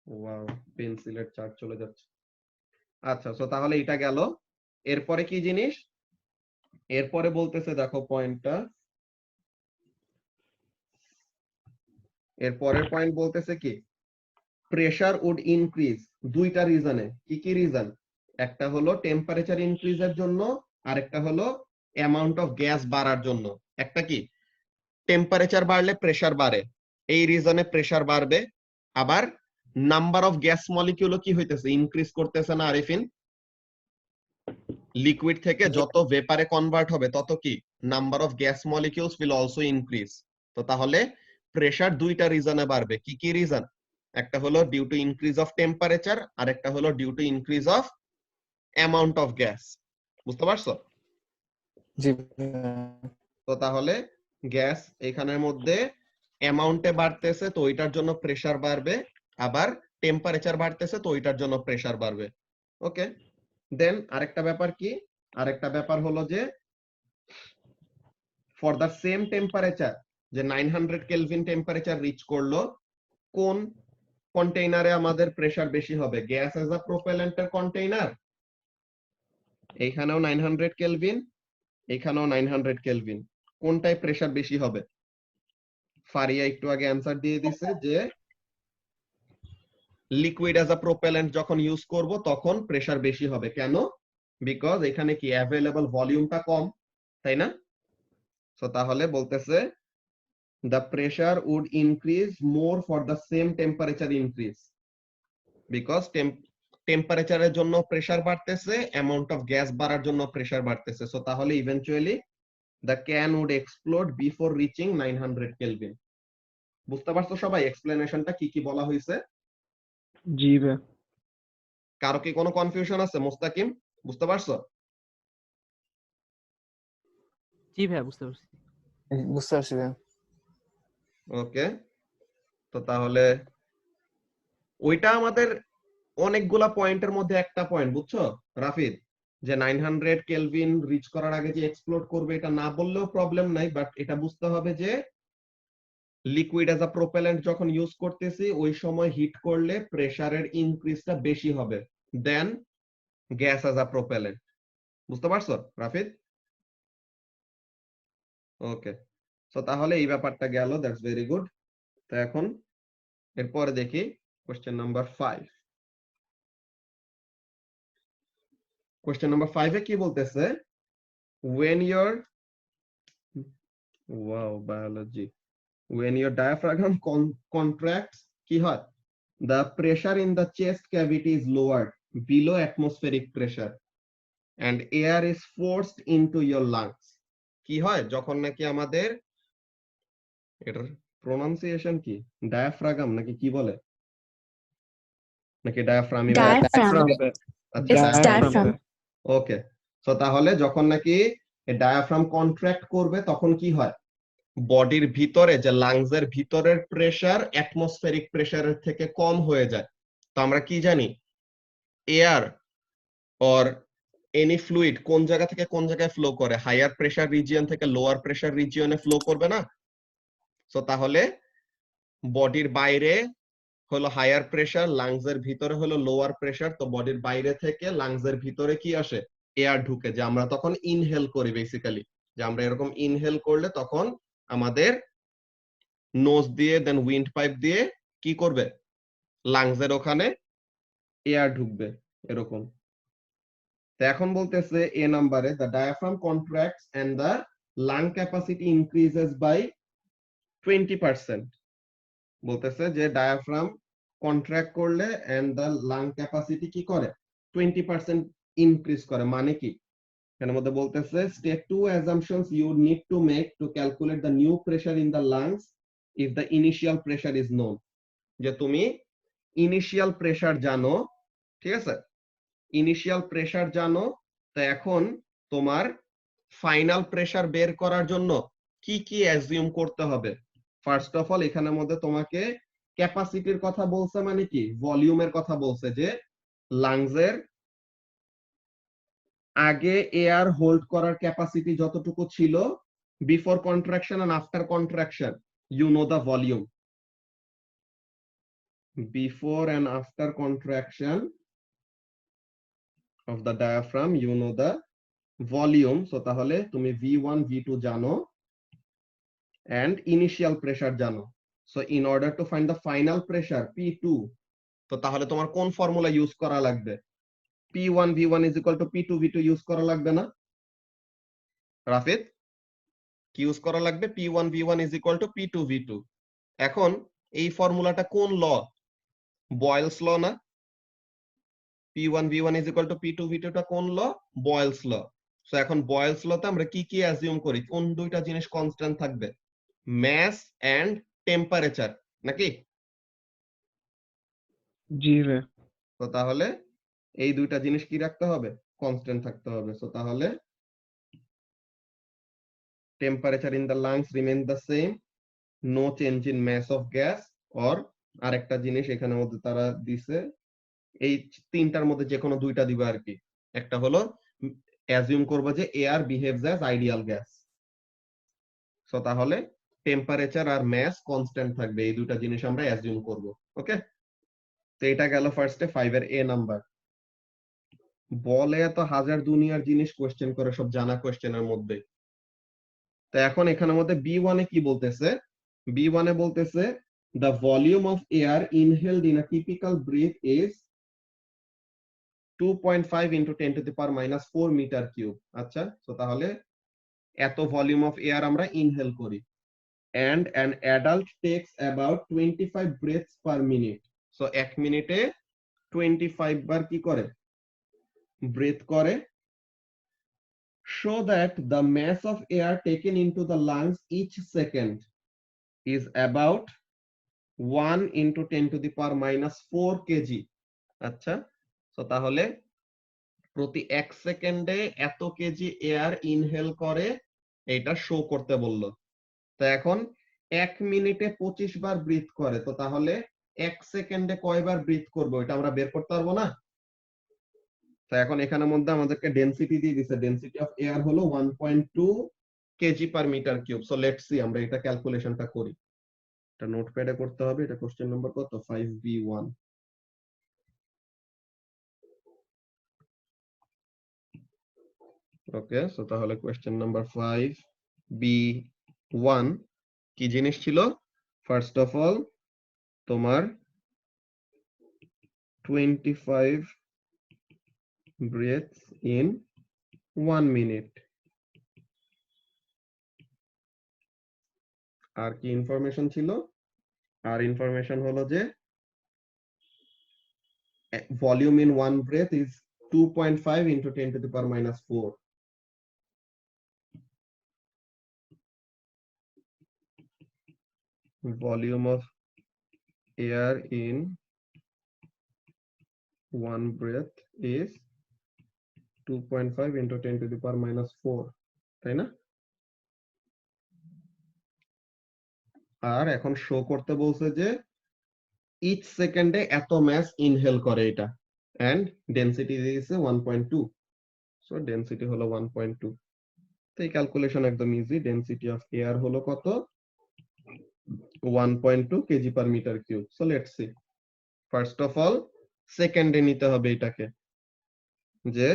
wow, পেন্সিলের চার্জ চলে যাচ্ছে। আচ্ছা, সো তাহলে এটা গেল। এরপরে কি জিনিস, এরপরে বলতেছে দেখো পয়েন্টটা, এরপরের পয়েন্ট বলতেছে কি, প্রেসার উড ইনক্রিজ দুইটা রিজনে। কি কি রিজন? একটা হলো টেম্পারেচার ইনক্রিজের জন্য, আর একটা হলো অ্যামাউন্ট অফ গ্যাস বাড়ার জন্য। একটা কি, টেম্পারেচার বাড়লে প্রেসার বাড়ে, এই রিজনে প্রেসার বাড়বে। আবার নাম্বার অফ গ্যাস মলিকিউলও কি হইতেছে, ইনক্রিজ করতেছে না আরিফিন? লিকুইড থেকে যত ভেপারে কনভার্ট হবে তত কি number of gas molecules will also increase. তো তাহলে প্রেসার দুইটা রিজনে বাড়বে। কি কি রিজন? একটা হলো due to increase of temperature, আর একটা হলো due to increase of amount of gas. বুঝতে পারছো? জি। তো তাহলে গ্যাস এখানের মধ্যে অ্যামাউন্টে বাড়তেছে তো ওইটার জন্য প্রেসার বাড়বে, আবার টেম্পারেচার বাড়তেছে তো ওইটার জন্য প্রেসার বাড়বে। ওকে, দেন আরেকটা ব্যাপার কি, আরেকটা ব্যাপার হলো যে ফর দা সেম টেম্পারেচার, যে 900 কেলভিন টেম্পারেচার রিচ করলো, কোন কন্টেইনারে আমাদের প্রেসার বেশি হবে? গ্যাস এজ আ প্রোপেলেন্টের কন্টেইনার, এইখানেও 900 কেলভিন, এখানেও 900 কেলভিন, কোনটায় প্রেসার বেশি হবে? ফারিয়া একটু আগে অ্যান্সার দিয়ে দিছে যে লিকুইড এজ আ প্রোপেলেন্ট যখন ইউজ করব তখন প্রেসার বেশি হবে। কেন? বিকজ এখানে কি অ্যাভেলেবল ভলিউমটা কম, তাই না? সো তাহলে বলতেছে the pressure would increase more for the same temperature increase because টেম্পারেচারের জন্য প্রেসার বাড়তেছে, অ্যামাউন্ট অফ গ্যাস বাড়ার জন্য প্রেসার বাড়তেছে। সো তাহলে eventually the can would explode before reaching 900 kelvin। বুঝতে পারছো সবাই এক্সপ্লেনেশনটা কি কি বলা হয়েছে? জি ভাই। কারো কি কোনো কনফিউশন আছে? মুস্তাকিম বুঝতে পারছো? জি ভাই, বুঝতে পারছি। বুঝতে পারছি ভাই। ওকে, তো তাহলে ওইটা আমাদের অনেকগুলা পয়েন্টের মধ্যে একটা পয়েন্ট, বুঝছো রাফিদ, যে 900 কেলভিন রিচ করার আগে যে এক্সপ্লোড করবে এটা না বললেও প্রবলেম নাই, বাট এটা বুঝতে হবে যে লিকুইড অ্যাজ আ প্রোপেলেন্ট যখন ইউজ করতেছি ওই সময় হিট করলে প্রেসারের ইনক্রিজটা বেশি হবে দেন গ্যাস অ্যাজ আ প্রোপেলেন্ট। বুঝতে পারছো রাফিদ? ওকে, সো তাহলে এই ব্যাপারটা গেল, দ্যাটস ভেরি গুড। তো এখন এরপরে দেখি কোশ্চেন নাম্বার 5। কোশ্চেন নাম্বার 5 এ কি বলতেছে? when your wow biology when your diaphragm contracts কি হয়? the pressure in the chest cavity is lowered below atmospheric pressure and air is forced into your lungs। কি হয় যখন নাকি আমাদের, এটার প্রোনাউন্সিয়েশন কি? ডায়াফ্রাগাম নাকি কি বলে, নাকি ডায়াফ্রাম? Diaphragm. আচ্ছা, It's diaphragm. ওকে, সো তাহলে যখন নাকি ডায়াফ্রাম কন্ট্রাক্ট করবে তখন কি হয়? বডির ভিতরে যে লাংসের ভিতরের প্রেসার অ্যাটমসফেরিক প্রেসারের থেকে কম হয়ে যায়। তো আমরা কি জানি, এয়ার অর এনি ফ্লুইড কোন জায়গা থেকে কোন জায়গায় ফ্লো করে? হায়ার প্রেসার রিজিয়ন থেকে লোয়ার প্রেসার রিজিয়নে ফ্লো করবে না? সো তাহলে বডির বাইরে হলো হায়ার প্রেসার, লাংসের ভিতরে হলো লোয়ার প্রেসার। তো বডির বাইরে থেকে লাংসের ভিতরে কি আসে? এয়ার ঢুকে, যে আমরা তখন ইনহেল করি বেসিক্যালি। যে আমরা এরকম ইনহেল করলে তখন আমাদের নোজ দিয়ে দেন উইন্ড পাইপ দিয়ে কি করবে? লাংসের ওখানে এয়ার ঢুকবে এরকম। তো এখন বলতেছে এ নাম্বারে the diaphragm contracts and the lung capacity increases by 20%। বলতেছে যে ডায়াফ্রাম কন্ট্রাক্ট করলে এন্ড দ্য লাং ক্যাপাসিটি কি করে? 20% ইনক্রিজ করে। মানে কি? এর মধ্যে বলতেছে step 2 assumptions you need to make to calculate the new pressure in the lungs if the initial pressure is known। যে তুমি ইনিশিয়াল প্রেসার জানো, ঠিক আছে, ইনিশিয়াল প্রেসার জানো, তো এখন তোমার ফাইনাল প্রেসার বের করার জন্য কি কি অ্যাজিউম করতে হবে? ফার্স্ট অফ অল এখানের মধ্যে তোমাকে ক্যাপাসিটির কথা বলছে, মানে কি ভলিউমের কথা বলছে, যে লাংসের আগে এয়ার হোল্ড করার ক্যাপাসিটি যতটুকু ছিল before contraction and after contraction, you know the volume. Before and after contraction of the diaphragm you know the volume। so তাহলে তুমি V1 V2 জানো and initial pressure জানো। so in order to find the final pressure P2, তো তাহলে তোমার কোন ফর্মুলা ইউজ করা লাগবে? P1 V1 is equal to P2 V2 use করা লাগবে না রাফিদ? কি ইউজ করা লাগবে? P1 V1 is equal to P2 V2। এখন এই ফর্মুলাটা কোন ল? বয়েলস ল না? P1 V1 is equal to P2 V2 টা কোন ল? বয়েলস ল। সো এখন বয়েলস লতে আমরা কি কি অ্যাজিউম করি? কোন দুইটা জিনিস কনস্ট্যান্ট থাকবে? মাস এন্ড টেম্পারেচার, নাকি? জি ভাই। তো তাহলে এই দুইটা জিনিস কি রাখতে হবে? কনস্ট্যান্ট থাকতে হবে। সো তাহলে temperature in the lungs remain the same, no change in mass of gas, or আরেকটা জিনিস এখানের মধ্যে তারা দিছে, এই তিনটার মধ্যে যে কোনো দুইটা দিবে আর কি। একটা হলো অ্যাজিউম করবো যে air behaves as ideal gas. So তাহলে টেম্পারেচার আর ম্যাস কনস্ট্যান্ট থাকবে, এই দুটা জিনিস আমরা অ্যাজিউম করব। ওকে, তো এটা গেল ফার্স্টে 5 এর এ নাম্বার। বলে এত হাজার দুনিয়ার জিনিস কোশ্চেন করে, সব জানা কোশ্চেনের মধ্যে। তো এখন এখানের মধ্যে B1 এ কি বলতেছে? B1 এ বলতেছে the volume of air inhaled in a typical breath is 2.5 into 10 to the power minus 4 meter cube। আচ্ছা, তো তাহলে এত ভলিউম অফ এয়ার আমরা ইনহেল করি, and an adult takes about 25 breaths per minute। So 1 মিনিটে 25 বার কি করে? ব্রেথ করে। Show that the mass of air taken into the lungs each second is about 1 into 10 to the power minus 4 kg। আচ্ছা, তো তাহলে প্রতি 1 সেকেন্ডে এত কেজি এয়ার ইনহেল করে, এটা শো করতে বললো। তো এখন 1 মিনিটে 25 বার ব্রিথ করে, তো তাহলে 1 সেকেন্ডে কয়বার ব্রিথ করবো এটা আমরা বের করতে পারবো না? তো এখন এখানের মধ্যে আমাদেরকে ডেনসিটি দিয়ে দিছে, ডেনসিটি অফ এয়ার হলো 1.2 KG per metre cube. So let's see আমরা এটা ক্যালকুলেশনটা করি। এটা নোটপ্যাডে করতে হবে। এটা কোশ্চেন নাম্বার কত? 5B1। ওকে, সো তাহলে কোশ্চেন নাম্বার 5B1 কি জিনিস ছিল? ফার্স্ট অফ অল তোমার 25 breaths in 1 minute। আর কি ইনফরমেশন ছিল? আর ইনফরমেশন হলো যে volume in 1 breath is 2.5 into 10 to the power minus 4। Volume of air in 1 breath is 2.5 into 10 to the power minus 4, তাই না? আর এখন শো করতে বলছে যে ইচ সেকেন্ডে এত ম্যাস ইনহেল করে এটা, এন্ড ডেনসিটি দিয়েছে 1.2। সো ডেনসিটি হলো 1.2। তো এই ক্যালকুলেশন একদম ইজি। ডেনসিটি অফ এয়ার হলো কত? 1.2 KG per metre cube. So let's see. First of all সেকেন্ডে নিতে হবে এটাকে, যে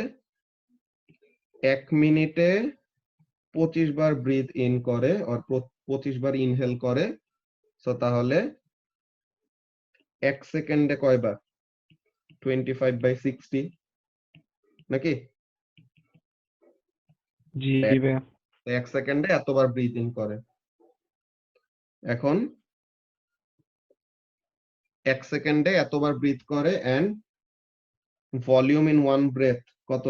1 মিনিটে 25 বার ব্রিথ ইন করে আর 25 বার ইনহেল করে। সো তাহলে 1 সেকেন্ডে কয়বার? 25/60 নাকি? জি ভাইয়া। 1 সেকেন্ডে এতবার ব্রিথ ইন করে। এখন 1 সেকেন্ডে এতবার ব্রিথ করে, এন্ড ভলিউম ইন 1 ব্রেথ কত?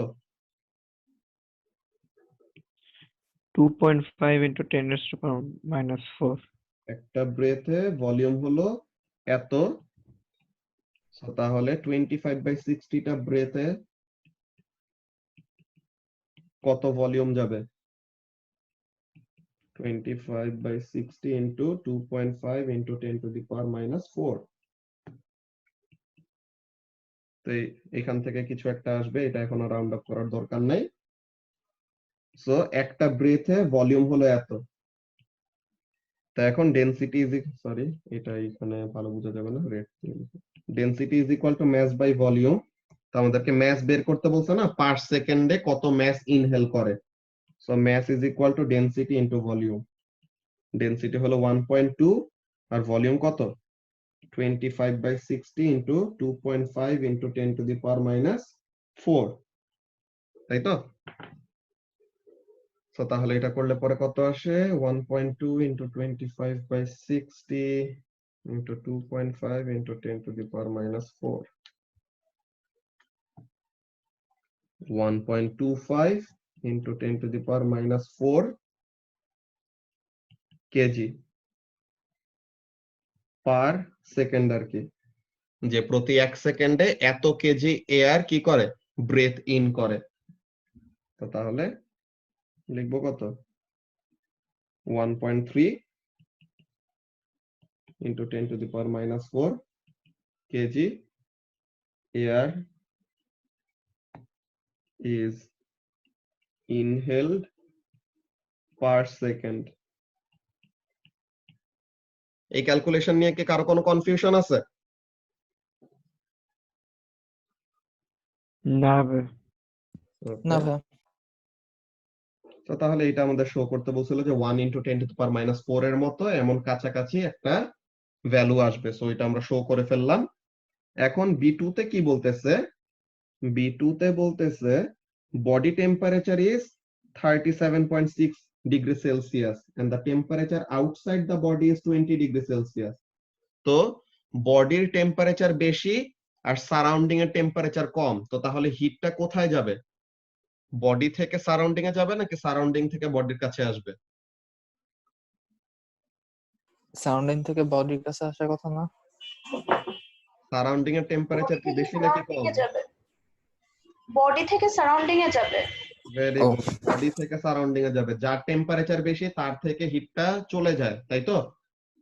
2.5 into 10 raised to power minus 4। একটা ব্রেথে ভলিউম হলো এত। সো তাহলে 25/60 টা ব্রেথে কত ভলিউম যাবে? 25/60 into 2.5 into 10 to the power minus 4। তো এখান থেকে কিছু একটা আসবে, এটা এখন রাউন্ড আপ করার দরকার নাই। সো একটা ব্রেথে ভলিউম হলো এত। তো এখন ডেনসিটি ইজ, সরি এটা এখানে ভালো বোঝা যাবে না, রেড density is equal to mass by volume. তো আমাদেরকে ম্যাস বের করতে বলছে না, পার সেকেন্ডে কত ম্যাস ইনহেল করে। So mass is equal to density into volume. Density হলো 1.2 আর ভলিউম কত? 25/60 into 2.5 into 10 to the power minus 4, তাই তো? সো তাহলে এটা করলে পরে কত আসে? 1.2 into 25/60 into 2.5 into 10 to the power minus 4, 1.25 into 10 to the power minus 4 kg per second. আর কি, যে প্রতি 1 সেকেন্ডে এত কেজি এয়ার কি করে? ব্রেথ ইন করে। তো তাহলে লিখবো কত? 1.3 into 10 to the power minus 4 kg air is inhaled per second। এই ক্যালকুলেশন নিয়ে কি কারো কোনো কনফিউশন আছে? না ভাই। না Okay. ভাই। তো তাহলে এটা আমাদের শো করতে বলছিল যে 1 × 10⁻⁴ এর মতো এমন কাছাকাছি একটা ভ্যালু আসবে, সো এটা আমরা শো করে ফেললাম। এখন B2 তে কি বলতেছে? B2 তে বলতেছে body temperature is 37.6 degree Celsius and the temperature outside the body is 20 degree Celsius. তো বডির টেম্পারেচার বেশি আর সারাউন্ডিং এর টেম্পারেচার কম, তো তাহলে হিটটা কোথায় যাবে? বডি থেকে সারাউন্ডিং এ যাবে নাকি সারাউন্ডিং থেকে বডির কাছে আসবে? সারাউন্ডিং থেকে বডির কাছে আসার কথা না? সারাউন্ডিং এর টেম্পারেচার কি বেশি নাকি কম? বডি থেকে সারাউন্ডিং এ যাবে। ভেরি ও। গুড, বডি থেকে সারাউন্ডিং এ যাবে, যার টেম্পারেচার বেশি তার থেকে হিটটা চলে যায়, তাই তো?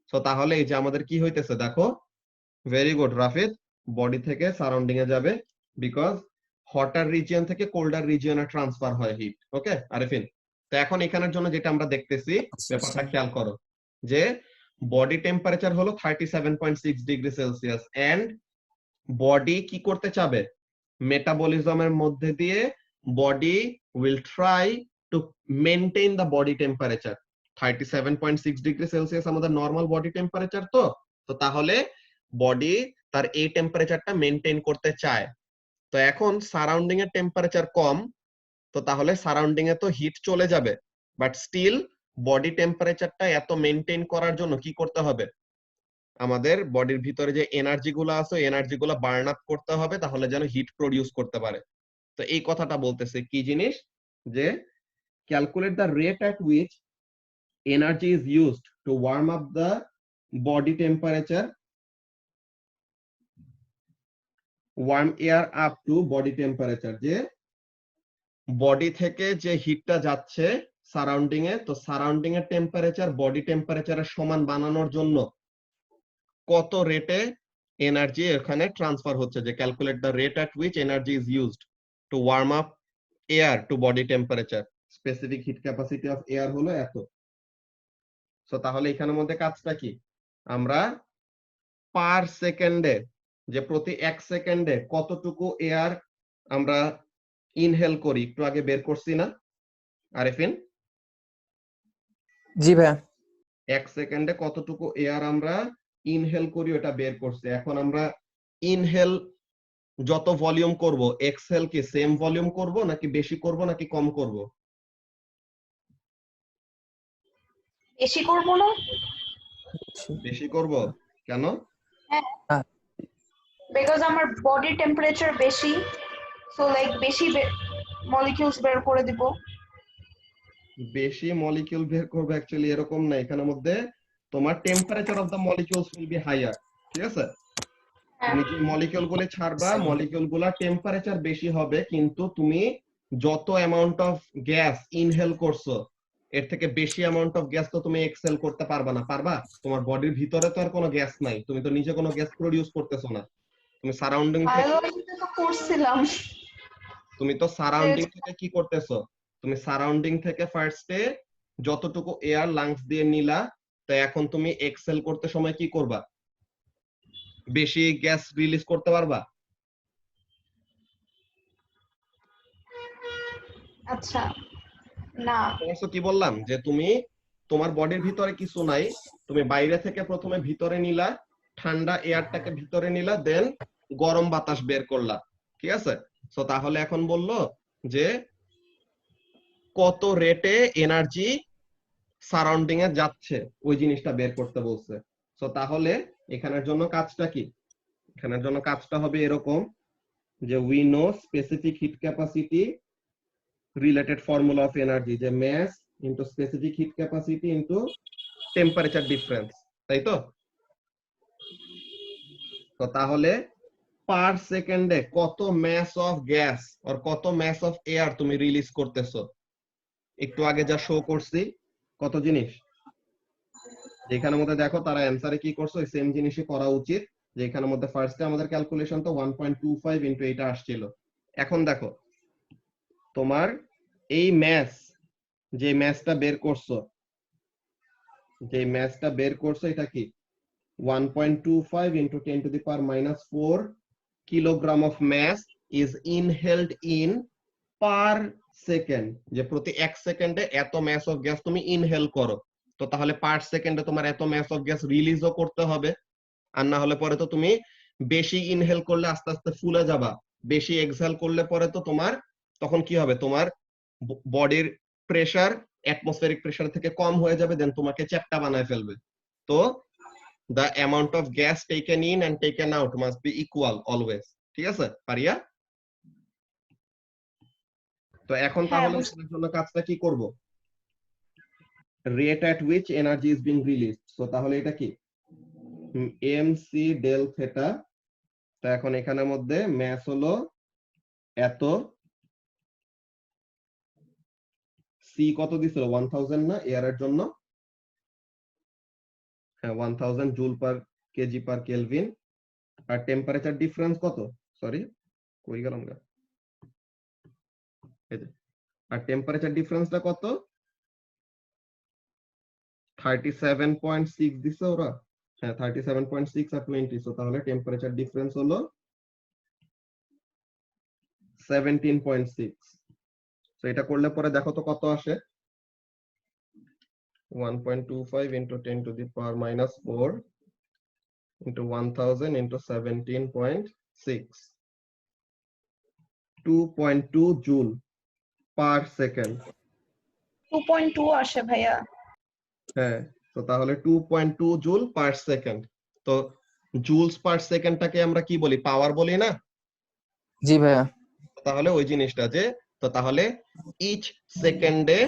সো তাহলে এই যে আমাদের কি হইতেছে দেখো, ভেরি গুড রাফিদ, বডি থেকে সারাউন্ডিং এ যাবে বিকজ হটার রিজিয়ন থেকে কোল্ডার রিজিয়নে ট্রান্সফার হয় হিট। ওকে আরিফিন, তো এখন এখানের জন্য যেটা আমরা দেখতেছি ব্যাপারটা খেয়াল করো যে বডি টেম্পারেচার হলো 37.6 ডিগ্রি সেলসিয়াস এন্ড বডি কি করতে চাবে? মেটাবলিজমের মধ্যে দিয়ে body will try to maintain the body temperature. 37.6 degree Celsius আমাদের নরমাল বডি টেম্পারেচার, তো তো তাহলে বডি তার এই টেম্পারেচারটা মেনটেন করতে চায়। তো এখন সারাউন্ডিং এর টেম্পারেচার কম, তো তাহলে সারাউন্ডিং এ তো হিট চলে যাবে, বাট স্টিল বডি টেম্পারেচারটা এত মেনটেন করার জন্য কি করতে হবে? আমাদের বডির ভিতরে যে এনার্জি গুলো আছে এনার্জি গুলো বার্ন আপ করতে হবে, তাহলে যেন হিট প্রডিউস করতে পারে। তো এই কথাটা বলতেছে কি জিনিস, যে calculate the rate at which energy is used to warm up the body temperature, warm air up to body temperature, যে বডি থেকে যে হিটটা যাচ্ছে সারাউন্ডিং এ, তো সারাউন্ডিং এর টেম্পারেচার বডি টেম্পারেচারের সমান বানানোর জন্য কত রেটে এনার্জি এখানে ট্রান্সফার হচ্ছে, যে calculate the rate at which energy is used to warm up air to body temperature, specific heat capacity of air হলো এত। সো তাহলে এখানের মধ্যে কাজটা কি? আমরা পার সেকেন্ডে, যে প্রতি 1 সেকেন্ডে কতটুকু এয়ার আমরা ইনহেল করি একটু আগে বের করছি না আরিফিন? জি ভাই। 1 সেকেন্ডে কতটুকু এয়ার আমরা ইনহেল করি ওটা বের করছি। এখন আমরা ইনহেল যত ভলিউম করব, এক্সহেল কি সেম ভলিউম করব নাকি বেশি করব নাকি কম করব? বেশি করবো না? বেশি করব। কেন? হ্যাঁ, বিকজ আমার বডি টেম্পারেচার বেশি, সো লাইক বেশি মলিকিউলস বের করে দিব। বেশি মলিকিউল বের করবে অ্যাকচুয়ালি এরকম না, এখানের মধ্যে তোমার temperature of the molecules will be higher, ঠিক আছে? তুমি যে মলিকিউল গুলো ছাড়বা মলিকিউল গুলা টেম্পারেচার বেশি হবে, কিন্তু তুমি যত অ্যামাউন্ট অফ গ্যাস ইনহেল করছো এর থেকে বেশি অ্যামাউন্ট অফ গ্যাস তো তুমি এক্সেল করতে পারবা না। পারবা? তোমার বডির ভিতরে তো আর কোনো গ্যাস নাই, তুমি তো নিজে কোনো গ্যাস প্রডিউস করতেছো না, তুমি সারাউন্ডিং থেকে, বায়োলজিতে তো করছিলাম। তুমি তো সারাউন্ডিং থেকে কি করতেছো? তুমি সারাউন্ডিং থেকে ফার্স্টে যতটুকু এয়ার লাংস দিয়ে নিলা, তো এখন তুমি এক্সেল করতে সময় কি করবা? বেশি গ্যাস রিলিজ করতে পারবা? আচ্ছা, না। তো কি বললাম যে তুমি তোমার বডির ভিতরে কিছু নাই, তুমি বাইরে থেকে প্রথমে ভিতরে নিলা, ঠান্ডা এয়ারটাকে ভিতরে নিলা, দেন গরম বাতাস বের করলা, ঠিক আছে? তো তাহলে এখন বললো যে কত রেটে এনার্জি সারাউন্ডিং এ যাচ্ছে ওই জিনিসটা বের করতে বলছে। তো তাহলে এখানের জন্য কাজটা কি? এখানের জন্য কাজটা হবে এরকম যে we know specific heat capacity related formula of energy, যে mass into specific heat capacity into temperature difference, তাই তো? তো তাহলে পার সেকেন্ডে কত mass of gas or কত mass of air তুমি রিলিজ করতেছো? একটু আগে যা শো করছি কত জিনিস, যেখানের মধ্যে দেখো তারা অ্যানসারে কি করছো সেম জিনিসই করা উচিত, যে এখানের মধ্যে ফার্স্টে আমাদের ক্যালকুলেশন তো 1.25 ইনটু এটা আসছিল। এখন দেখো তোমার এই ম্যাস, যে ম্যাসটা বের করছো এটা কি? 1.25 into 10 to the power minus 4 kilogram of mass is inhaled in per second, যে প্রতি 1 সেকেন্ডে এত mass of gas তুমি ইনহেল করো, তো তাহলে পার সেকেন্ডে তোমার এত mass of gas রিলিজও করতে হবে, আর না হলে পরে তো তুমি বেশি ইনহেল করলে আস্তে আস্তে ফুলে যাবা, বেশি এক্সহেল করলে পরে তো তোমার তখন কি হবে, তোমার বডির প্রেসার অ্যাটমসফেরিক প্রেসার থেকে কম হয়ে যাবে, দেন তোমাকে চ্যাপ্টা বানায় ফেলবে। তো the amount of gas taken in and taken out must be equal always, ঠিক আছে পারিয়া? তো এখন তাহলে এর জন্য কাজটা কি করব, rate at which energy is being released, so তাহলে এটা কি mc del theta, তো এখন এখানের মধ্যে mass হলো এত, c কত দিছিল 1000 না এয়ার এর জন্য, হ্যাঁ 1000 joule per kg per kelvin, আর টেম্পারেচার ডিফারেন্স কত, সরি কই গেলাম গা, এই যে, আর টেম্পারেচার ডিফারেন্সটা কত 37.6 দিছে ওরা, হ্যাঁ 37.6 আর 20, সো তাহলে টেম্পারেচার ডিফারেন্স হলো 17.6, সো এটা করলে পরে দেখো তো কত আসে, 1.25 into 10 to the power minus 4 into 1000 into 17.6, 2.2 joule per second, 2.2 আসে ভাইয়া। হ্যাঁ তো তাহলে 2.2 জুল পার সেকেন্ড, তো জুলস পার সেকেন্ডটাকে আমরা কি বলি, পাওয়ার বলি না? জি ভাইয়া। তাহলে ওই জিনিসটা যে, তো তাহলে ইচ সেকেন্ডে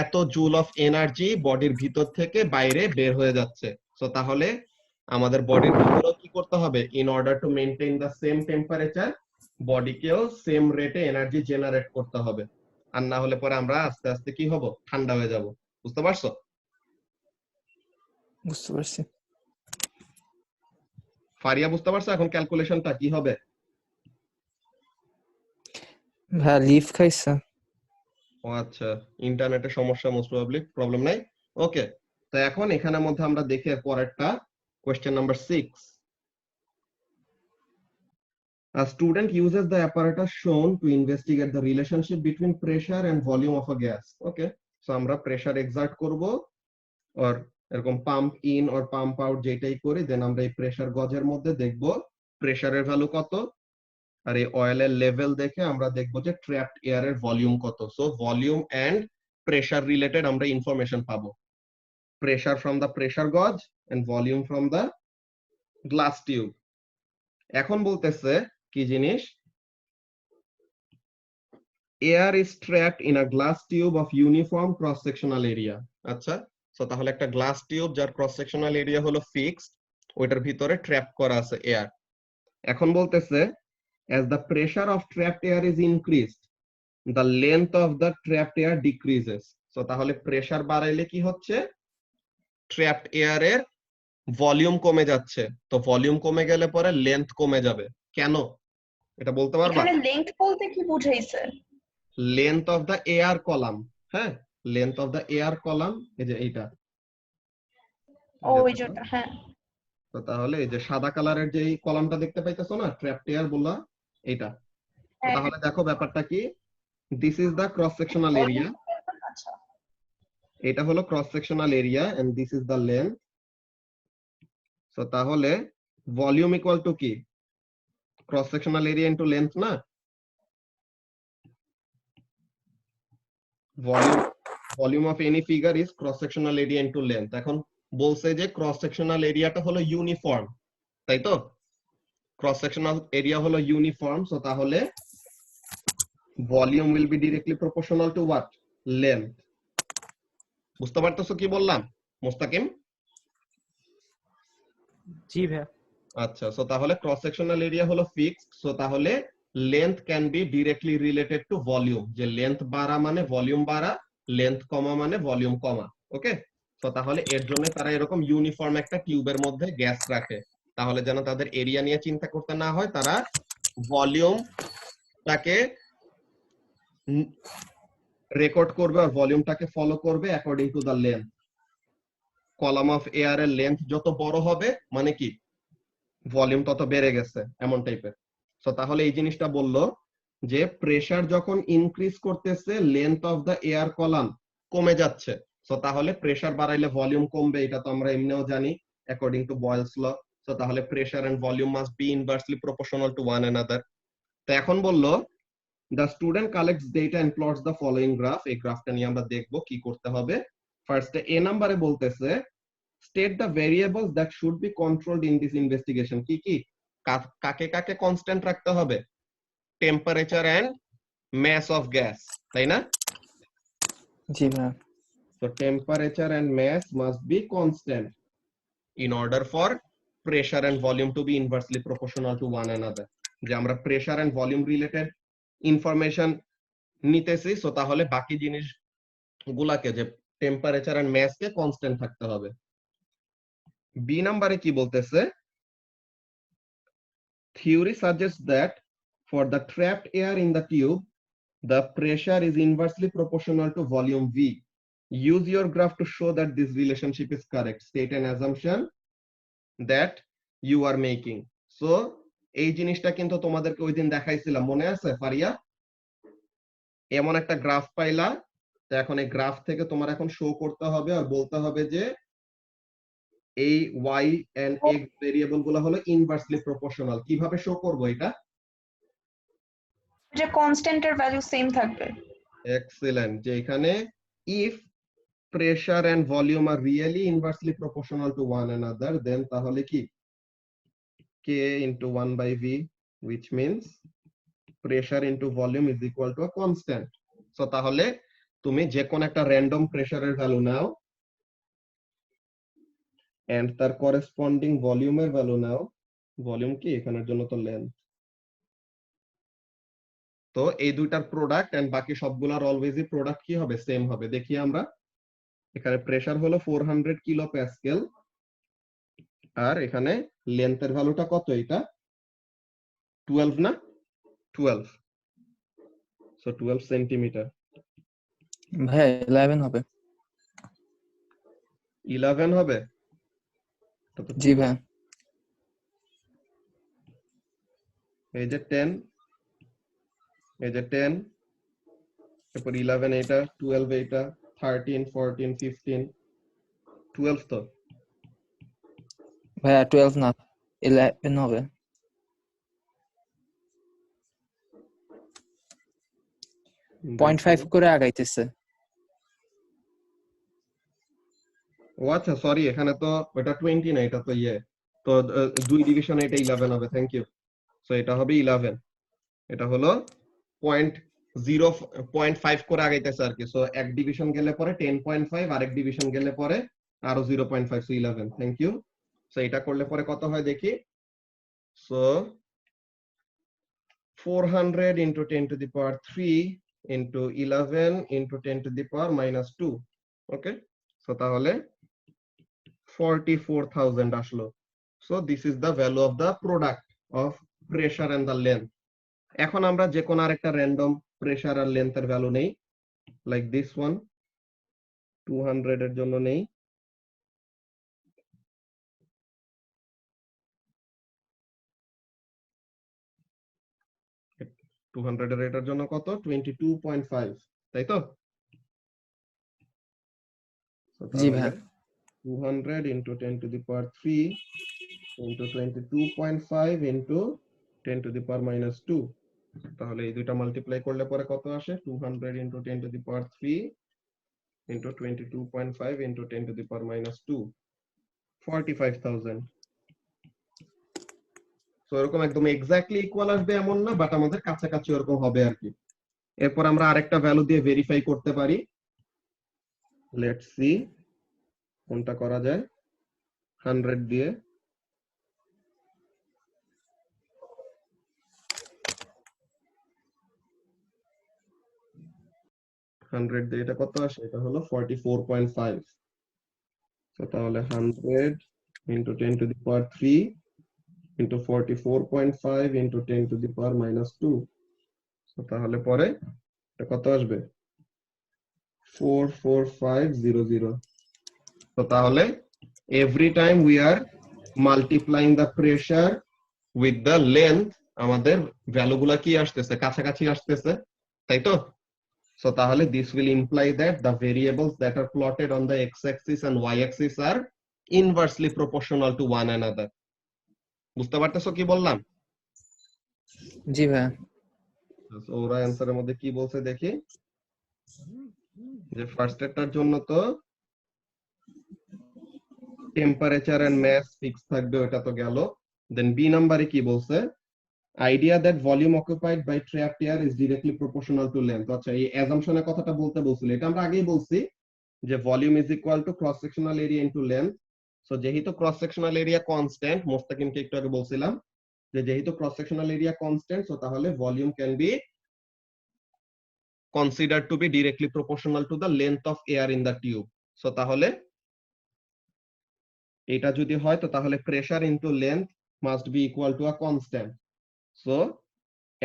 এত জুল অফ এনার্জি বডির ভিতর থেকে বাইরে বের হয়ে যাচ্ছে, তো তাহলে আমাদের বডির ভিতরেও কি করতে হবে, in order to maintain the same temperature বডিকেও সেম রেটে এনার্জি জেনারেট করতে হবে, আর না হলে পরে আমরা আস্তে আস্তে কি হব, ঠান্ডা হয়ে যাব। বুঝতে পারছো? বুঝতে পারছি। ফারিয়া বুঝতে পারছো এখন ক্যালকুলেশনটা কি হবে? ভাইয়া লিভ খাইছে। ও আচ্ছা, ইন্টারনেটের সমস্যা, মোস্ট প্রবাবলি, প্রবলেম নাই। ওকে, তো এখন এখানের মধ্যে আমরা দেখি পরেরটা, question number 6। A student uses the apparatus shown to investigate the relationship between pressure and volume of a gas. Okay, so আমরা প্রেসার এক্সার্ট করব, আর এরকম pump in or pump out যেটাই করি, দেন আমরা এই প্রেসার গজের মধ্যে দেখব প্রেসারের ভ্যালু কত, আর এই অয়েলের লেভেল দেখে আমরা দেখব যে ট্র্যাপড এয়ারের ভলিউম কত। So volume and pressure related আমরা ইনফরমেশন পাবো, pressure from the pressure gauge and volume from the glass tube. এখন বলতেছে কি জিনিস, air is trapped in a glass tube of uniform cross sectional area. আচ্ছা, সো তাহলে একটা গ্লাস টিউব যার ক্রস সেকশনাল এরিয়া হলো ফিক্সড, ওইটার ভিতরে ট্র্যাপ করা আছে এয়ার। এখন বলতেছে as the pressure of trapped air is increased, the length of the trapped air decreases. So তাহলে প্রেসার বাড়াইলে কি হচ্ছে, ট্র্যাপড এয়ারের ভলিউম কমে যাচ্ছে, তো ভলিউম কমে গেলে পরে লেন্থ কমে যাবে। কেন এটা বলতে পারবা? এখানে লেংথ বলতে কি বুঝাইছে? Length of the air column, হ্যাঁ length of the air column, এই যে এইটা, ওই যেটা, হ্যাঁ। তো তাহলে এই যে সাদা কালারের যে এই কলামটা দেখতে পাইতেছো না, ট্র্যাপড এয়ার বলা এইটা, তাহলে দেখো ব্যাপারটা কি, this is the cross sectional area, আচ্ছা, এটা হলো cross sectional area and this is the length. So তাহলে ভলিউম ইকুয়াল টু কি, cross sectional area into length না, volume of any figure is cross sectional area into length. এখন বলছে যে ক্রস সেকশনাল এরিয়াটা হলো ইউনিফর্ম, তাই তো, ক্রস সেকশনাল এরিয়া হলো ইউনিফর্ম, সো তাহলে volume will B directly proportional two what, length. বুঝতে পারতেছো কি বললাম মোস্তাকিম? জি ভাইয়া। আচ্ছা, সো তাহলে ক্রস সেকশনাল এরিয়া হলো ফিক্সড, সো তাহলে length can be directly related to volume, যে লেন্থ বাড়া মানে ভলিউম বাড়া, লেন্থ কমা মানে ভলিউম কমা। ওকে, সো তাহলে এর জন্য তারা এরকম ইউনিফর্ম একটা টিউবের মধ্যে গ্যাস রাখে, তাহলে যেন তাদের এরিয়া নিয়ে চিন্তা করতে না হয়, তারা ভলিউমটাকে রেকর্ড করবে আর ভলিউমটাকে ফলো করবে according to the length. Column of air এর লেন্থ যত বড় হবে মানে কি ভলিউম তত বেড়ে গেছে এমন টাইপের। সো তাহলে এই জিনিসটা বললো যে প্রেসার যখন ইনক্রিজ করতেছে length of the air column কমে যাচ্ছে। সো তাহলে প্রেসার বাড়াইলে ভলিউম কমবে, এটা তো আমরা এমনিও জানি according to Boyle's law. So তাহলে pressure and volume must be inversely proportional to one another. তো এখন বললো the student collects data and plots the following graph। এই গ্রাফটা নিয়ে আমরা দেখবো কি করতে হবে। ফার্স্টে এ নাম্বারে বলতেছে state the variables that should be controlled in this investigation। কি কি কাকে কাকে কনস্ট্যান্ট রাখতে হবে? Temperature and mass of gas, তাই না? জি ভাইয়া। So temperature and mass must be constant in order for pressure and volume to be inversely proportional to one another। যে আমরা pressure and volume related information নিতেছি, সো তাহলে বাকি জিনিস গুলাকে যে টেম্পারেচার এন্ড ম্যাস কে কনস্ট্যান্ট থাকতে হবে। বি নাম্বারে কি বলতেছে theory suggests that for the trapped air in the tube the pressure is inversely proportional to volume V. use your graph to show that this relationship is correct, state an assumption that you are making। so এই জিনিসটা কিন্তু তোমাদেরকে ওই দিন দেখাইছিলাম, মনে আছে ফারিয়া? এমন একটা গ্রাফ পাইলা, তো এখন এই গ্রাফ থেকে তোমার এখন শো করতে হবে আর বলতে হবে যে এই y and x ভেরিয়েবল গুলো হলো ইনভার্সলি প্রপোর্শনাল। কিভাবে শো করব এটা? যে কনস্ট্যান্টের ভ্যালু সেম থাকবে। এক্সিলেন্ট। যে এখানে if pressure and volume are really inversely proportional to one another, then তাহলে কি k into 1 by v, which means pressure into volume is equal to a constant। so তাহলে তুমি যে কোন একটা র্যান্ডম প্রেসারের ভ্যালু নাও এন্ড তার করেসপন্ডিং ভলিউমের ভ্যালু নাও। ভলিউম কি এখানের জন্য তো লেন্থ। তো এই দুইটার প্রোডাক্ট এন্ড বাকি সবগুলার অলওয়েজই প্রোডাক্ট কি হবে? সেম হবে। দেখি আমরা এখানে প্রেসার হলো 400 কিলো প্যাসকেল আর এখানে লেন্থের ভ্যালুটা কত? এটা 12 না? 12। So 12 centimetre. ভাইয়া 11 হবে। 11 হবে? জি ভাইয়া। এই যে 10, এই যে 10, তারপর 11 এটা, 12 এটা, 13, 14, 15, 12 তো। ভাইয়া 12 না 11 হবে। পয়েন্ট 5 করে আগাইতেছে। ও আচ্ছা সরি, এখানে তো ওটা 20 না, এটা তো ইয়ে। তো দুই ডিভিশনে এটা 11 হবে। Thank you. সো এটা হবে 11। এটা হলো 0.5 করে আগাইতেছে আর কি। সো এক ডিভিশন গেলে পরে 10.5, আরেক ডিভিশন গেলে পরে আরো 0.5, সো 11। Thank you. সো এটা করলে পরে কত হয় দেখি। So 400 into 10 to the power 3 into 11 into 10 to the power minus 2। Okay, so তাহলে 44,000 আসলো। So this is the value of the product of pressure and the length. এখন আমরা যে কোনো আরেকটা র্যান্ডম প্রেসার আর লেন্থের ভ্যালু নেই, লাইক দিস ওয়ান 200 এর জন্য নেই। এটার জন্য কত? 22.5, তাই তো? জি ভাইয়া। 200 into 10 to the power 3 into 22.5 into 10 to the power minus 2। তাহলে এই দুইটা মাল্টিপ্লাই করলে পরে কত আসে? 200 into 10 to the power 3 into 22.5 into 10 to the power minus 2, 45,000। তো এরকম একদম এক্স্যাক্টলি ইকুয়াল আসবে এমন না, বাট আমাদের কাছাকাছি এরকম হবে আর কি। এরপর আমরা আরেকটা ভ্যালু দিয়ে ভেরিফাই করতে পারি। লেটস সি কোনটা করা যায়। 100 দিয়ে এটা কত আসে? এটা হলো 44.5। তো তাহলে 100 into 10 to the power 3 into 44.5 into 10 to the power minus 2। তো তাহলে পরে এটা কত আসবে? 44500। তো তাহলে every time we are multiplying the pressure with the length আমাদের ভ্যালুগুলা কি আসতেছে, কাছাকাছি আসতেছে, তাই তো? সো তাহলে this will imply that the variables that are plotted on the x-axis and y-axis are inversely proportional to one another. বুঝতে পারতেছো কি বললাম? জি ভাইয়া। ওরা অ্যান্সারের মধ্যে কি বলছে দেখি, যে ফার্স্ট এটার জন্য তো টেম্পারেচার এন্ড মাস ফিক্স থাকবে, ওটা তো গেল। দেন বি নাম্বারে কি বলছে, idea that volume occupied by trapped air is directly proportional to length. আচ্ছা, এই অ্যাজাম্পশনের কথাটা বলতে বলছিল, এটা আমরা আগেই বলছি যে volume is equal to cross sectional area into length. So যেহেতু ক্রস সেকশনাল এরিয়া কনস্ট্যান্ট, মোস্তাকিমকে একটু আগে বলছিলাম যে যেহেতু cross sectional area constant, so তাহলে volume can be considered to be directly proportional to the length of air in the tube. So তাহলে এটা যদি হয় তো তাহলে pressure into length must be equal to a constant. So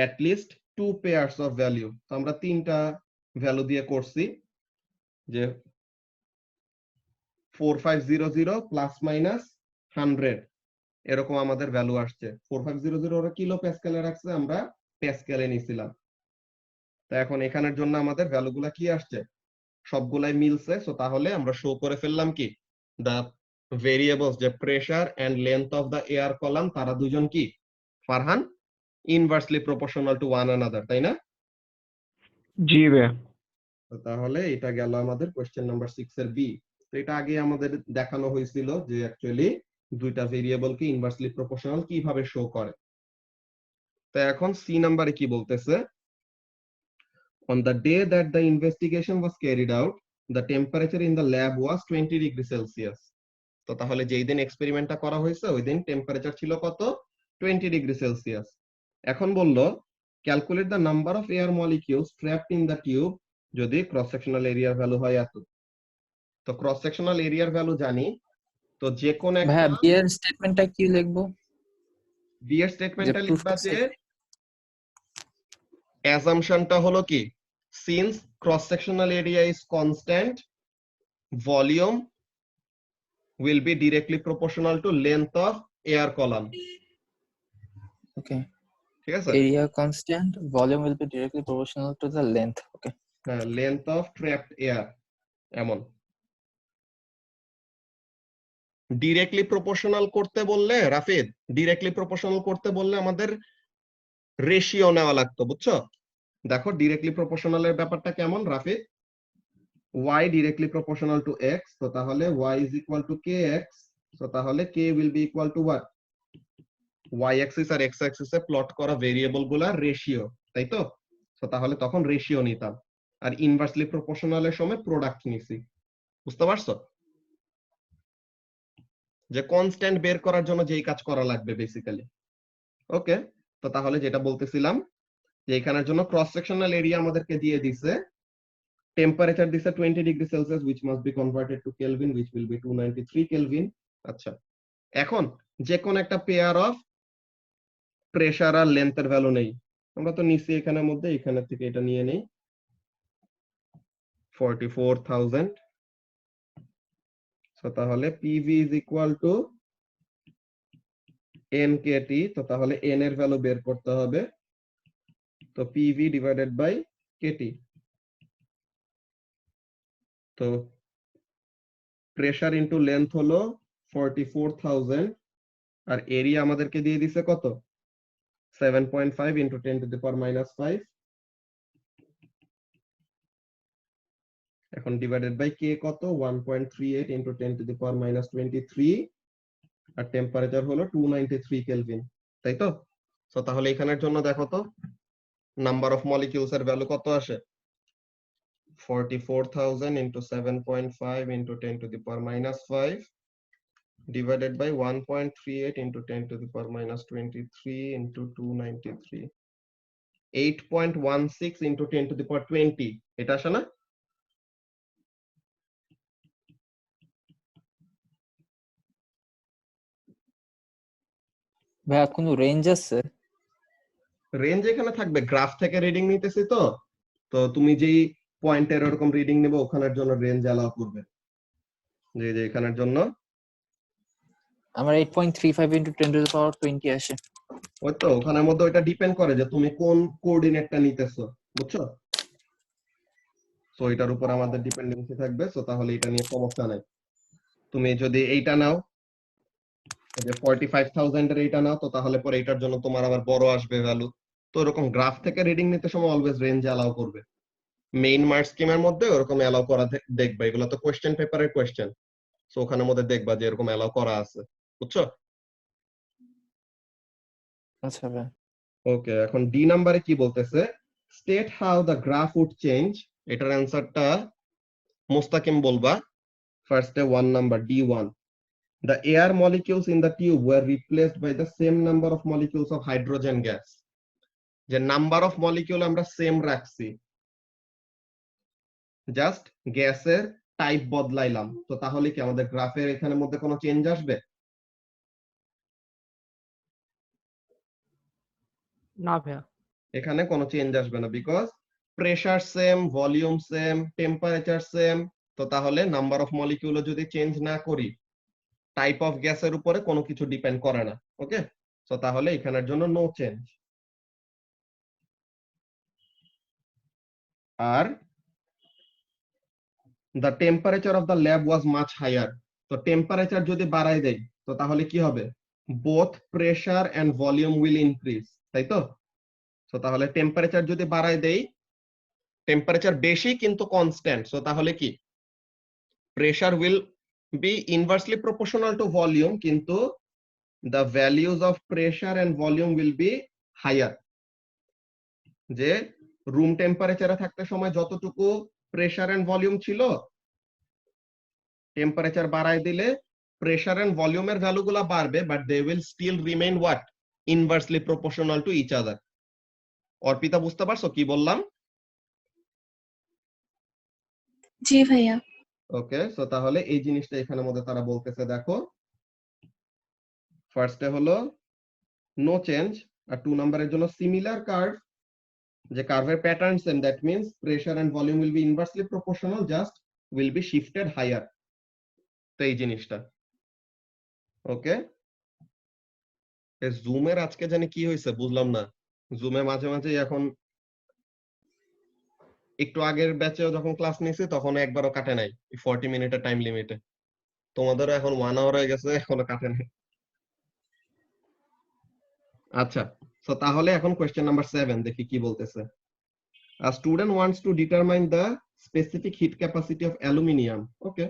at least two pairs of value. তো আমরা তিনটা ভ্যালু দিয়ে করছি যে 4500 প্লাস মাইনাস 100 এরকম আমাদের ভ্যালু আসছে। 4500 ওরা কিলো প্যাসকেলে রাখছে, আমরা প্যাসকেলে নিছিলাম। তো এখন এখানের জন্য আমাদের ভ্যালুগুলা কি আসছে, সবগুলাই মিলছে। সো তাহলে আমরা শো করে ফেললাম কি, দা ভেরিয়েবলস যে pressure and length of the air column, তারা দুজন কি Farhan inversely proportional to one another, তাই না? জি ভাইয়া। তো তাহলে এটা গেল আমাদের কোশ্চেন নাম্বার 6 এর বি। তো এটা আগে আমাদের দেখানো হয়েছিল যে অ্যাকচুয়ালি দুইটা ভেরিয়েবলকে ইনভার্সলি প্রপোর্শনাল কিভাবে শো করে। তো এখন সি নাম্বারে কি বলতেছে, on the day that the investigation was carried out, the temperature in the lab was 20 degrees Celsius. তো তাহলে যেই দিন এক্সপেরিমেন্টটা করা হয়েছে ওই দিন টেম্পারেচার ছিল কত, 20 ডিগ্রি সেলসিয়াস। এখন বলল calculate the number of air molecules trapped in the tube যদি ক্রস সেকশনাল এরিয়ার ভ্যালু হয় এত। তো ক্রস সেকশনাল এরিয়ার ভ্যালু জানি, তো যে কোন ভাইয়া একটা বি এর স্টেটমেন্টটা কি লিখবো? বি এর স্টেটমেন্টটা যে proof লিখবা যে করছে। অ্যাজাম্পশনটা হলো কি, since cross sectional area is constant, volume will be directly proportional to length of air column. Okay. ঠিক আছে? Area constant, volume will be directly proportional to the length. Okay. হ্যাঁ, length of trapped air এমন। ডিরেক্টলি প্রপোর্শনাল করতে বললে রাফিদ, ডিরেক্টলি প্রপোর্শনাল করতে বললে আমাদের রেশিও নেওয়া লাগতো, বুঝছো? দেখো ডিরেক্টলি প্রপোর্শনালের ব্যাপারটা কেমন Rafid, y directly proportional to x, তো তাহলে y is equal to kx, তো তাহলে k will be equal to what, y axis আর x axis এ প্লট করা ভেরিয়েবল গুলার রেশিও, তাই তো? তো তাহলে তখন রেশিও নিতাম, আর ইনভার্সলি প্রপোর্শনালের সময় প্রোডাক্ট নিছি। বুঝতে পারছো যে কনস্ট্যান্ট বের করার জন্য যেই কাজ করা লাগবে বেসিক্যালি। ওকে, তো তাহলে যেটা বলতেছিলাম যে এখানের জন্য ক্রস সেকশনাল এরিয়া আমাদেরকে দিয়ে দিছে, টেম্পারেচার দিছে 20 degree Celsius which must be converted to Kelvin which will be 293 Kelvin। আচ্ছা, এখন যে কোন একটা পেয়ার অফ প্রেসার আর লেন্থের ভ্যালু নেই, আমরা তো নিচে এখানের মধ্যে এখানে থেকে এটা নিয়ে নেই 44,000। সো তাহলে PV is equal to NKT, তো তাহলে N এর ভ্যালু বের করতে হবে, তো PV ডিভাইডেড বাই KT। তো প্রেসার ইনটু লেন্থ হলো 44,000 আর এরিয়া আমাদেরকে দিয়ে দিছে কত, 7.5 into 10 to the power minus 5, এখন ডিভাইডেড বাই কে কত, 1.38 into 10 to the power minus 23, আর টেম্পারেচার হলো 293 কেলভিন, তাই তো? সো তাহলে এখানের জন্য দেখো তো নাম্বার অফ মলিকিউলস এর ভ্যালু কত আসে, 44,000 into 7.5 into 10 to the power minus 5 divided by 1.38 into 10 to the power minus 23 into 293, 8.16 into 10 to the power 20, এটা আসে না? ভাইয়া কোনো রেঞ্জ আছে? রেঞ্জ এখানে থাকবে, গ্রাফ থেকে রিডিং নিতেছি তো, তো তুমি যেই পয়েন্টের এরকম রিডিং নেবে ওখানের জন্য রেঞ্জ অ্যালাউ করবে, যে এখানের জন্য আমার 8.35 into 10 to the power 20 আসে। ওই তো ওখানের মধ্যে ওইটা ডিপেন্ড করে যে তুমি কোন কোঅর্ডিনেটটা নিতেছো, বুঝছো? সো এটার উপর আমাদের ডিপেন্ডেন্সি থাকবে, সো তাহলে এটা নিয়ে সমস্যা নাই। তুমি যদি এইটা নাও, এই যে 45,000 এর এইটা নাও, তো তাহলে পরে এটার জন্য তোমার আবার বড় আসবে ভ্যালু। তো এরকম গ্রাফ থেকে রিডিং নিতে সময় অলওয়েজ রেঞ্জ অ্যালাউ করবে। মেইন মার্ক স্কিমের মধ্যে ওরকম অ্যালাউ করা দেখবা, এগুলো তো কোশ্চেন পেপারের কোশ্চেন, সো ওখানের মধ্যে দেখবা যে এরকম অ্যালাউ করা আছে, বুঝছো? আচ্ছা ভাই। ওকে, এখন ডি নাম্বারে কি বলতেছে, state how the graph would change. এটার অ্যান্সারটা মুস্তাকিম বলবা। ফার্স্টে 1 number D1, the air molecules in the tube were replaced by the same number of molecules of hydrogen gas. যে নাম্বার অফ মলিকিউল আমরা সেম রাখছি, জাস্ট গ্যাসের টাইপ বদলাইলাম, তো তাহলে কি আমাদের গ্রাফের এখানে মধ্যে কোনো চেঞ্জ আসবে? না ভাইয়া। এখানে কোনো চেঞ্জ আসবে না, because pressure same, volume same, temperature same. তো তাহলে নাম্বার অফ মলিকিউলও যদি চেঞ্জ না করি, টাইপ অফ গ্যাসের উপরে কোনো কিছু ডিপেন্ড করে না। ওকে, তো তাহলে এখানের জন্য নো চেঞ্জ। আর the temperature of the lab was much higher, তো টেম্পারেচার যদি বাড়াই দেই তো তাহলে কি হবে? both pressure and volume will increase, তাই তো? তো তাহলে টেম্পারেচার যদি বাড়াই দেই, টেম্পারেচার বেশি কিন্তু কনস্ট্যান্ট, সো তাহলে কি pressure will be inversely proportional to volume, কিন্তু the values of pressure and volume will be higher। যে রুম টেম্পারেচারে থাকতে সময় যতটুকু প্রেসার এন্ড ভলিউম ছিল, টেম্পারেচার বাড়াই দিলে প্রেসার এন্ড ভলিউমের ভ্যালুগুলো বাড়বে, but they will still remain what? Inversely proportional to each other. Arpita বুঝতে পারছো কি বললাম? জি ভাইয়া। ওকে, সো তাহলে এই জিনিসটা এখানের মধ্যে তারা বলতেছে, দেখো ফার্স্টে হলো নো চেঞ্জ, আর 2 নাম্বারের জন্য সিমিলার কার্ভ, যে কার্ভের pattern same, that means pressure and volume will be inversely proportional, just will be shifted higher. তো এই জিনিসটা ওকে। জুমের আজকে জানি কি হয়েছে বুঝলাম না, জুমে মাঝে মাঝে এখন, একটু আগের ব্যাচেও যখন ক্লাস নিয়েছি তখন একবারও কাটে নাই 40 মিনিটের টাইম লিমিটে। তোমাদেরও এখন 1 আওয়ার হয়ে গেছে, এখনো কাটে নাই। আচ্ছা, তো তাহলে এখন কোয়েশ্চেন নাম্বার 7 দেখি কি বলতেছে। A student wants to determine the specific heat capacity of aluminium. Okay.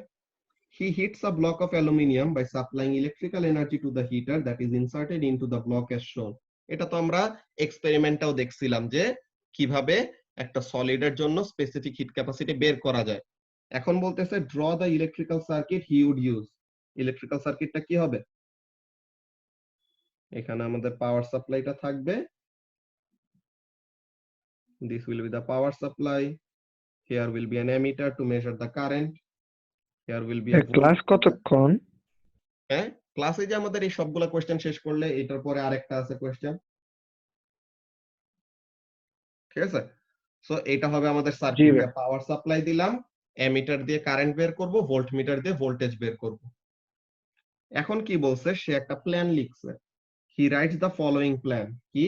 He heats a block of aluminium by supplying electrical energy to the heater that is inserted into the block as shown. এটা তো আমরা এক্সপেরিমেন্টটাও দেখছিলাম যে কিভাবে একটা সলিডের জন্য স্পেসিফিক হিট ক্যাপাসিটি বের করা যায়। এখন বলতেছে draw the electrical circuit he would use. Electrical সার্কিটটা কি হবে? এখানে আমাদের পাওয়ার সাপ্লাইটা থাকবে, this will be the power supply, here will be an ammeter to measure the current, here will be a class কতক্ষণ? হ্যাঁ, ক্লাসে যে আমাদের এই সবগুলা কোশ্চেন শেষ করলে এটার পরে আরেকটা আছে কোশ্চেন, ঠিক আছে? সো এটা হবে আমাদের সার্কিট, পাওয়ার সাপ্লাই দিলাম, অ্যামিটার দিয়ে কারেন্ট বের করব, ভোল্টমিটার দিয়ে ভোল্টেজ বের করব। এখন কি বলছে, সে একটা প্ল্যান লিখছে। He writes the following plan, কি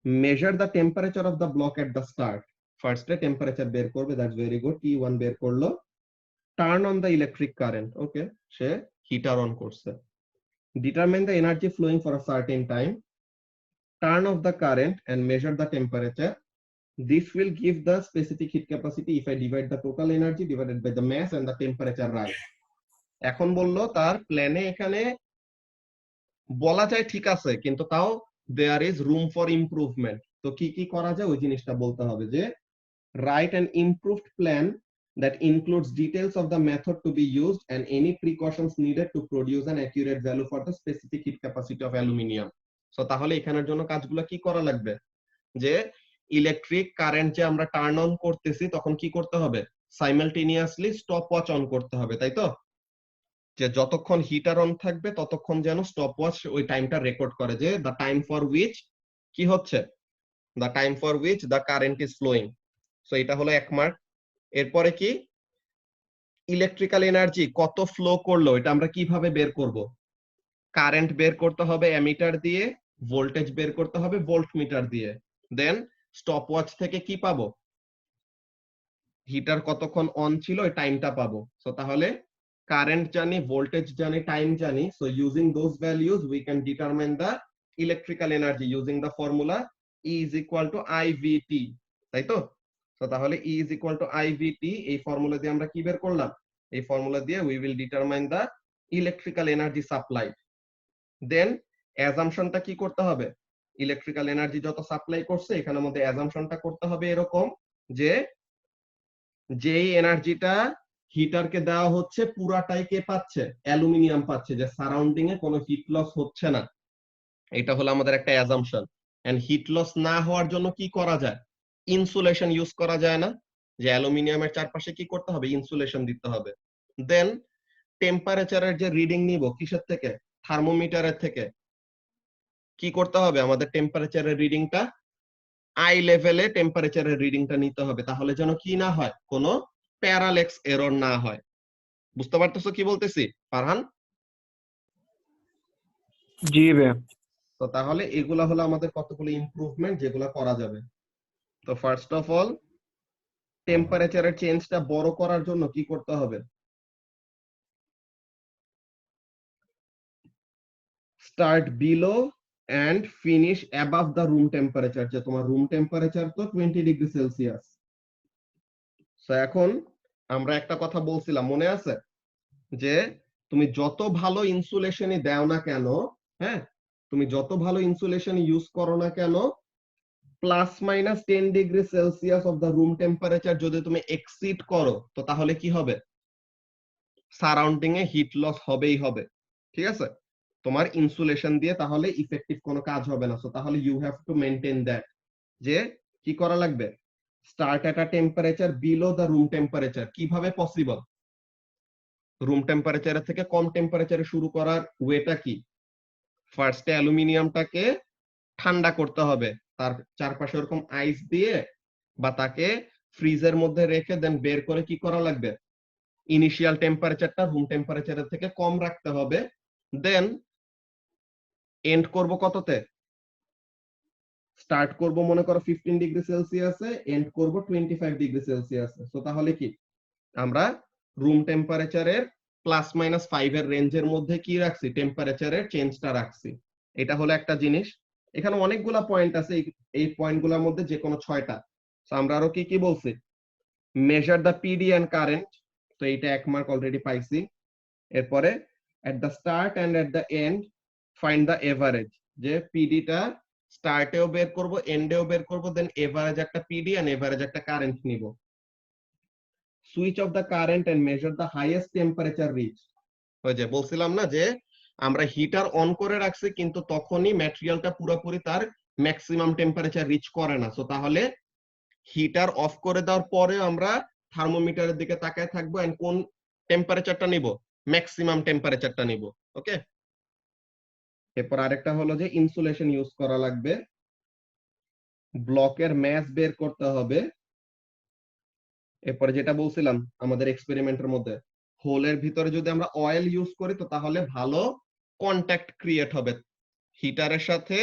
measure the temperature of the block at the start. ফার্স্টে টেম্পারেচার বের করবে, দ্যাটস ভেরি গুড, T1 বের করলো। Turn on the electric current, okay, সে হিটার অন করছে। Determine the energy flowing for a certain time, turn off the current and measure the temperature. This will give the specific heat capacity if I divide the total energy divided by the mass and the temperature rise. এখন বললো তার প্ল্যানে এখানে বলা যায় ঠিক আছে, কিন্তু তাও there is room for improvement। তো কি কি করা যায় ওই জিনিসটা বলতে হবে, যে write an improved plan that includes details of the method to be used and any precautions needed to produce an accurate value for the specific heat capacity of aluminium. So তাহলে এখানের জন্য কাজগুলো কি করা লাগবে, যে ইলেকট্রিক কারেন্ট যে আমরা টার্ন অন করতেছি তখন কি করতে হবে, সাইমালটেনিয়াসলি স্টপ ওয়াচ অন করতে হবে, তাই তো? যে যতক্ষণ হিটার অন থাকবে ততক্ষণ যেন স্টপ ওয়াচ ওই টাইমটা রেকর্ড করে, যে দ্য টাইম ফর উইচ কি হচ্ছে, the time for which the current is flowing. So এটা হলো 1 মার্ক। এরপরে কি ইলেকট্রিক্যাল এনার্জি কত ফ্লো করলো এটা আমরা কিভাবে বের করব, কারেন্ট বের করতে হবে অ্যামিটার দিয়ে, ভোল্টেজ বের করতে হবে ভোল্টমিটার দিয়ে, দেন স্টপওয়াচ থেকে কি পাবো, হিটার কতক্ষণ অন ছিল ওই টাইমটা পাবো। সো তাহলে কারেন্ট জানি, ভোল্টেজ জানি, টাইম জানি, so using those values we can determine the electrical energy using the formula E is equal to IVT, তাই তো? সো তাহলে E is equal to IVT, এই ফর্মুলা দিয়ে আমরা কি বের করলাম, এই ফর্মুলা দিয়ে we will determine the electrical energy supply. Then অ্যাজাম্পশনটা কি করতে হবে, ইলেকট্রিক্যাল এনার্জি যত সাপ্লাই করছে এখানের মধ্যে অ্যাজাম্পশনটা করতে হবে এরকম যে যেই এনার্জিটা হিটারকে দেওয়া হচ্ছে পুরাটাই কে পাচ্ছে, অ্যালুমিনিয়াম পাচ্ছে, যে সারাউন্ডিং এ কোনো হিট লস হচ্ছে না। এটা হলো আমাদের একটা অ্যাজাম্পশন। এন্ড হিট লস না হওয়ার জন্য কি করা যায়, ইনসুলেশন ইউজ করা যায় না, যে অ্যালুমিনিয়ামের চারপাশে কি করতে হবে, ইনসুলেশন দিতে হবে। দেন টেম্পারেচারের যে রিডিং নিব কিসের থেকে, থার্মোমিটারের থেকে, কি করতে হবে, আমাদের টেম্পারেচারের রিডিংটা আই লেভেলে টেম্পারেচারের রিডিংটা নিতে হবে, তাহলে যেন কি না হয়, কোনো প্যারালেক্স এরর না হয়। বুঝতে পারতেছো কি বলতেছি ফারহান? জি ভাইয়া। তো তাহলে এগুলা হলো আমাদের কতগুলো ইমপ্রুভমেন্ট যেগুলো করা যাবে। তো ফার্স্ট অফ অল টেম্পারেচারের চেঞ্জটা বড় করার জন্য কি করতে হবে, start below and finish above the room temperature, যে তোমার রুম টেম্পারেচার তো 20 ডিগ্রি সেলসিয়াস। সো এখন আমরা একটা কথা বলছিলাম মনে আছে, যে তুমি যত ভালো ইনসুলেশনই দাও না কেন, হ্যাঁ, তুমি যত ভালো ইনসুলেশন ইউজ করো না কেন, +- 10 degree Celsius of the room temperature যদি তুমি এক্সিড করো, তো তাহলে কি হবে, সারাউন্ডিং এ হিট লস হবেই হবে। ঠিক আছে, তোমার ইনসুলেশন দিয়ে তাহলে ইফেক্টিভ কোনো কাজ হবে না। সো তাহলে you have to maintain that, যে কি করা লাগবে, start at a temperature below the room temperature. কিভাবে পসিবল, রুম টেম্পারেচারের থেকে কম টেম্পারেচারে শুরু করার ওয়েটা কি, ফার্স্টে অ্যালুমিনিয়ামটাকে ঠান্ডা করতে হবে, তার চারপাশে এরকম আইস দিয়ে বা তাকে ফ্রিজের মধ্যে রেখে দেন বের করে কি করা লাগবে, ইনিশিয়াল টেম্পারেচারটা রুম টেম্পারেচারের থেকে কম রাখতে হবে। দেন এন্ড করব কততে, স্টার্ট করব মনে করো 15 ডিগ্রি সেলসিয়াসে, এন্ড করব 25 ডিগ্রি সেলসিয়াসে। তো তাহলে কি আমরা রুম টেম্পারেচারের +- 5 এর রেঞ্জের মধ্যে কি রাখছি, টেম্পারেচারের চেঞ্জটা রাখছি। এটা হলো একটা জিনিস। এখানে অনেকগুলা পয়েন্ট আছে, এই পয়েন্টগুলোর মধ্যে যে কোনো 6টা। তো আমরা আরো কি কি বলছি, measure the PD and current, তো এইটা 1 মার্ক অলরেডি পাইছি। এরপরে at the start and at the end find the average, যে পিডিটা স্টার্টেও বের করব এন্ডেও বের করব, দেন এভারেজ একটা পিডি এন্ড এভারেজ একটা কারেন্ট নিব। Switch off the current and measure the highest temperature reach, ওই যে বলছিলাম না যে আমরা হিটার অন করে রাখছি কিন্তু তখনই ম্যাটেরিয়ালটা পুরোপুরি তার ম্যাক্সিমাম টেম্পারেচার রিচ করে না। সো তাহলে হিটার অফ করে দেওয়ার পরে আমরা থার্মোমিটারের দিকে তাকায় থাকবো এন্ড কোন টেম্পারেচারটা নিব, ম্যাক্সিমাম টেম্পারেচারটা নিব। ওকে, এরপর আরেকটা হলো যে ইনসুলেশন ইউজ করা লাগবে, ব্লকের ম্যাস বের করতে হবে। এরপরে যেটা বলছিলাম আমাদের এক্সপেরিমেন্টের মধ্যে, হোলের ভিতরে যদি আমরা অয়েল ইউজ করি তো তাহলে ভালো কন্ট্যাক্ট ক্রিয়েট হবে হিটারের সাথে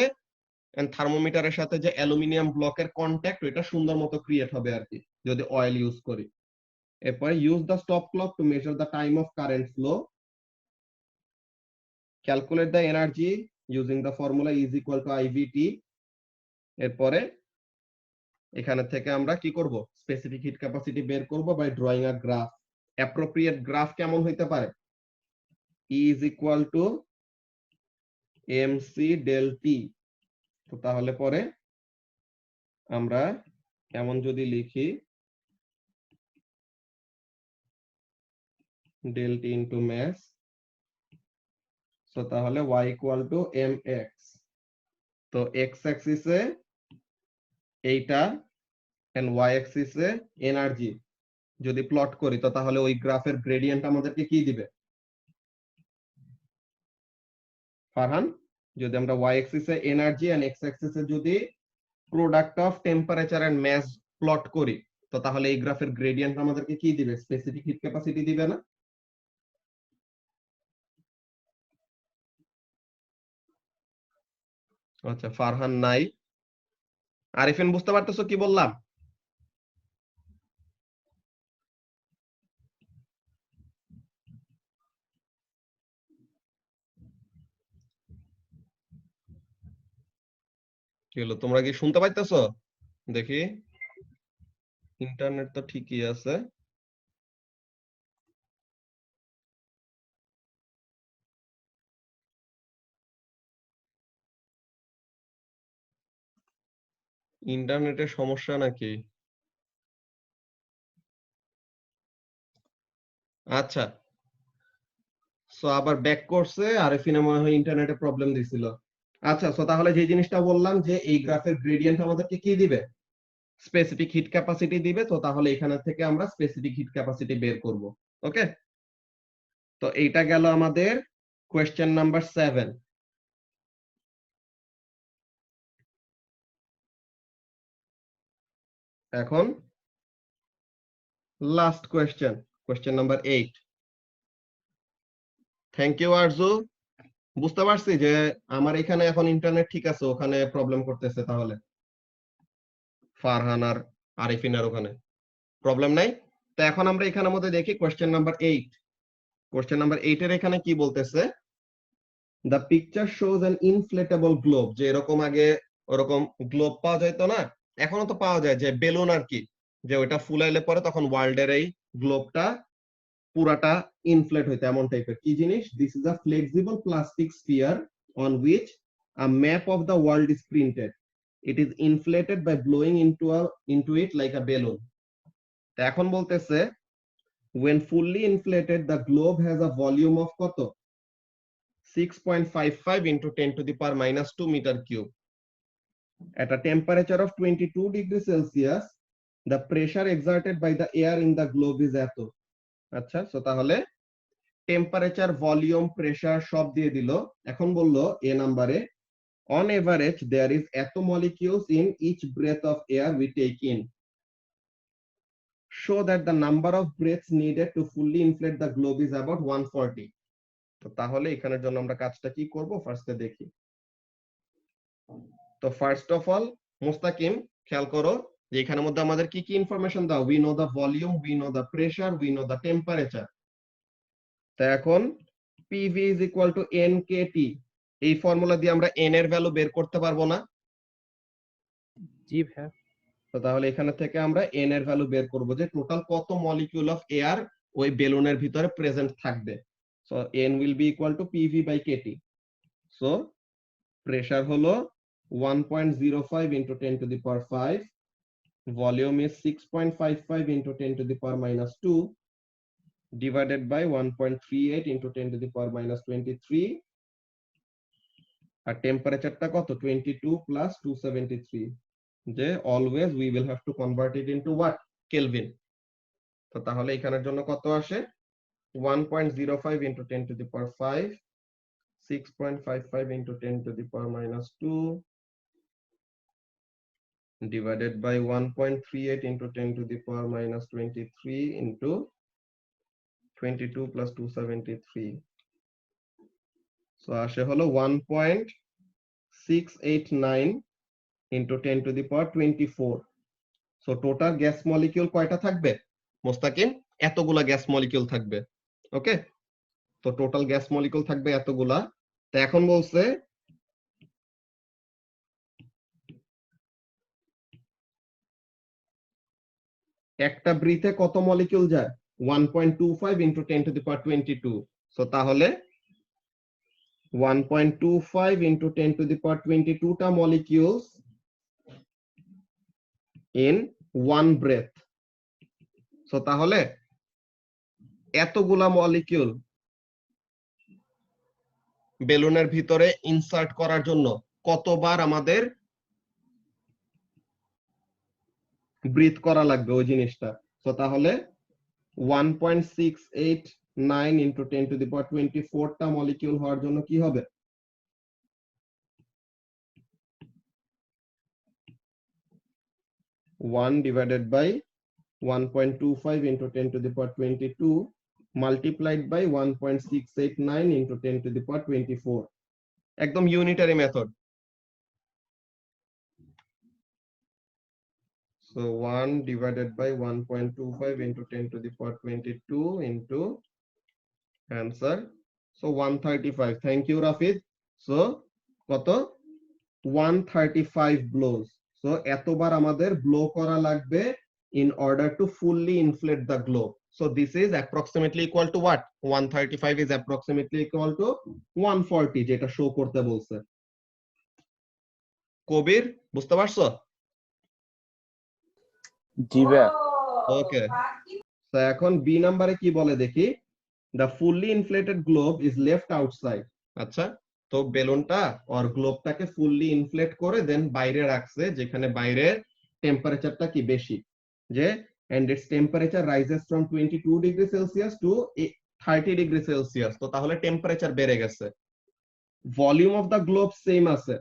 এন্ড থার্মোমিটারের সাথে, যে অ্যালুমিনিয়াম ব্লকের কন্ট্যাক্ট ওইটা সুন্দর মতো ক্রিয়েট হবে আর কি যদি অয়েল ইউজ করি। এরপরে use the stop clock to measure the time of current flow, calculate the energy using the formula is equal to IVT. এরপরে এখানে থেকে আমরা কি করব, স্পেসিফিক হিট ক্যাপাসিটি বের করব by drawing a graph. Appropriate graph কেমন হইতে পারে, E is equal to mc del t। তো তাহলে পরে আমরা কেমন যদি লিখি, del t into mass, তো তাহলে y equal to mx। তো x axis এ এইটা and y axis এ এনার্জি যদি প্লট করি তো তাহলে ওই গ্রাফের গ্রেডিয়েন্ট আমাদেরকে কি দিবে ফারহান, যদি আমরা y axis এ এনার্জি and x axis এ যদি product of temperature and mass plot করি তো তাহলে এই গ্রাফের গ্রেডিয়েন্ট আমাদেরকে কি দিবে, স্পেসিফিক হিট ক্যাপাসিটি দিবে না? আচ্ছা, ফারহান নাই। আরিফিন বুঝতে পারতেছো কি বললাম? কি হলো, তোমরা কি শুনতে পাইতেছো? দেখি, ইন্টারনেট তো ঠিকই আছে। ইন্টারনেটের সমস্যা নাকি? আচ্ছা, সো আবার ব্যাক করছে, আরিফিনের মনে হয় ইন্টারনেটে প্রবলেম দিছিল। আচ্ছা, সো তাহলে যে জিনিসটা বললাম যে এই গ্রাফের গ্রেডিয়েন্ট আমাদেরকে কি দিবে? স্পেসিফিক হিট ক্যাপাসিটি দিবে। তো তাহলে এখানে থেকে আমরা স্পেসিফিক হিট ক্যাপাসিটি বের করব। ওকে, তো এইটা গেল আমাদের কোয়েশ্চেন নাম্বার 7। এখন last question, question number 8। Thank you Arzu. বুঝতে পারছি যে আমার এখানে এখন ইন্টারনেট ঠিক আছে, ওখানে প্রবলেম করতেছে। তাহলে ফারহান আর আরিফিনের ওখানে প্রবলেম নাই। তো এখন আমরা এখানের মধ্যে দেখি কোয়েশ্চেন নাম্বার 8। কোয়েশ্চেন নাম্বার 8 এর এখানে কি বলতেছে? The picture shows an inflatable globe. যে এরকম আগে ওরকম গ্লোব পাওয়া যাইতো না, এখনো তো পাওয়া যায়, যে বেলুন আর কি, যে ওইটা ফুলাইলে পরে তখন ওয়ার্ল্ডের এই গ্লোবটা পুরাটা ইনফ্লেট হইতো, এমন টাইপের কি জিনিস। This is a flexible plastic sphere on which a map of the world is printed. It is inflated by blowing into it like a balloon. এখন বলতেছে when fully inflated the globe has a volume of কত? 6.55 into 10 to the power minus 2 meter cube. At a temperature of 22 degrees Celsius, the pressure exerted by the air in the globe is এত। আচ্ছা, সো তাহলে টেম্পারেচার, ভলিউম, প্রেসার সব দিয়ে দিল। এখন বললো এ নাম্বারে, on average there is এত molecules in each breath of air we take in. Show that the number of breaths needed to fully inflate the globe is about 140. তো তাহলে এখানের জন্য আমরা কাজটা কি করব, ফার্স্টে দেখি। তো ফার্স্ট অফ অল মুস্তাকিম, খেয়াল করো যে এখানের মধ্যে আমাদের কি কি ইনফরমেশন দাও। We know the volume, we know the pressure, we know the temperature. তো এখন PV is equal to n k T, এই ফর্মুলা দিয়ে আমরা এন এর ভ্যালু বের করতে পারবো না? জি ভাইয়া। তো তাহলে এখানে থেকে আমরা এন এর ভ্যালু বের করব, যে টোটাল কত মলিকিউল অফ এয়ার ওই বেলুনের ভিতরে প্রেজেন্ট থাকবে। So n will be equal to PV by KT. So pressure হলো 1.05 into 10 to the power 5, volume is 6.55 into 10 to the power minus 2 divided by 1.38 into 10 to the power minus 23, আর টেম্পারেচারটা কত? 22 plus 273, যে always we will have to convert it into what? Kelvin. তো তাহলে এখানের জন্য কত আসে? 1.05 into 10 to the power 5, 6.55 into 10 to the power minus 2 divided by 1.38 into 10 to the power minus 23 into 22 plus 273. So আসে হলো 1.689 into 10 to the power 24. So total gas molecule কয়টা থাকবে মোস্তাকিম? এতগুলা গ্যাস মলিকিউল থাকবে। ওকে, তো টোটাল গ্যাস মলিকিউল থাকবে এতগুলা। তো এখন বলছে একটা ব্রিথে কত মলিকিউল যায়? 1.25 into 10 to the power 22. So তাহলে 1.25 into 10 to the power 22 টা molecules in one breath. So তাহলে এতগুলা মলিকিউল বেলুনের ভিতরে ইনসার্ট করার জন্য কতবার আমাদের ব্রিথ করা লাগবে ওই জিনিসটা? সো তাহলে 1.689 into 10 to the power 24 টা মলিকিউল হওয়ার জন্য কি হবে? 1 divided by 1.25 into 10 to the power 22 multiplied by 1.689 into 10 to the power 24. একদম unitary method. So 1 divided by 1.25 into 10 to the power 22 into answer. So 135. Thank you, Rafid. So কত 135 blows. So এতবার আমাদের blow করা লাগবে in order to fully inflate the globe. So this is approximately equal to what? 135 is approximately equal to 140 যেটা শো করতে বলছে। কবির বুঝতে পারছো? জি ভাইয়া। ওকে। তো এখন বি নাম্বারে কি বলে দেখি? The fully inflated globe is left outside. আচ্ছা, তো বেলুনটা আর গ্লোবটাকে ফুললি ইনফ্লেট করে দেন বাইরে রাখছে, যেখানে বাইরের টেম্পারেচারটা কি বেশি, যে and its temperature rises from 22 degree Celsius to 30 degree Celsius. তো তাহলে টেম্পারেচার বেড়ে গেছে। Volume of the globe same আছে,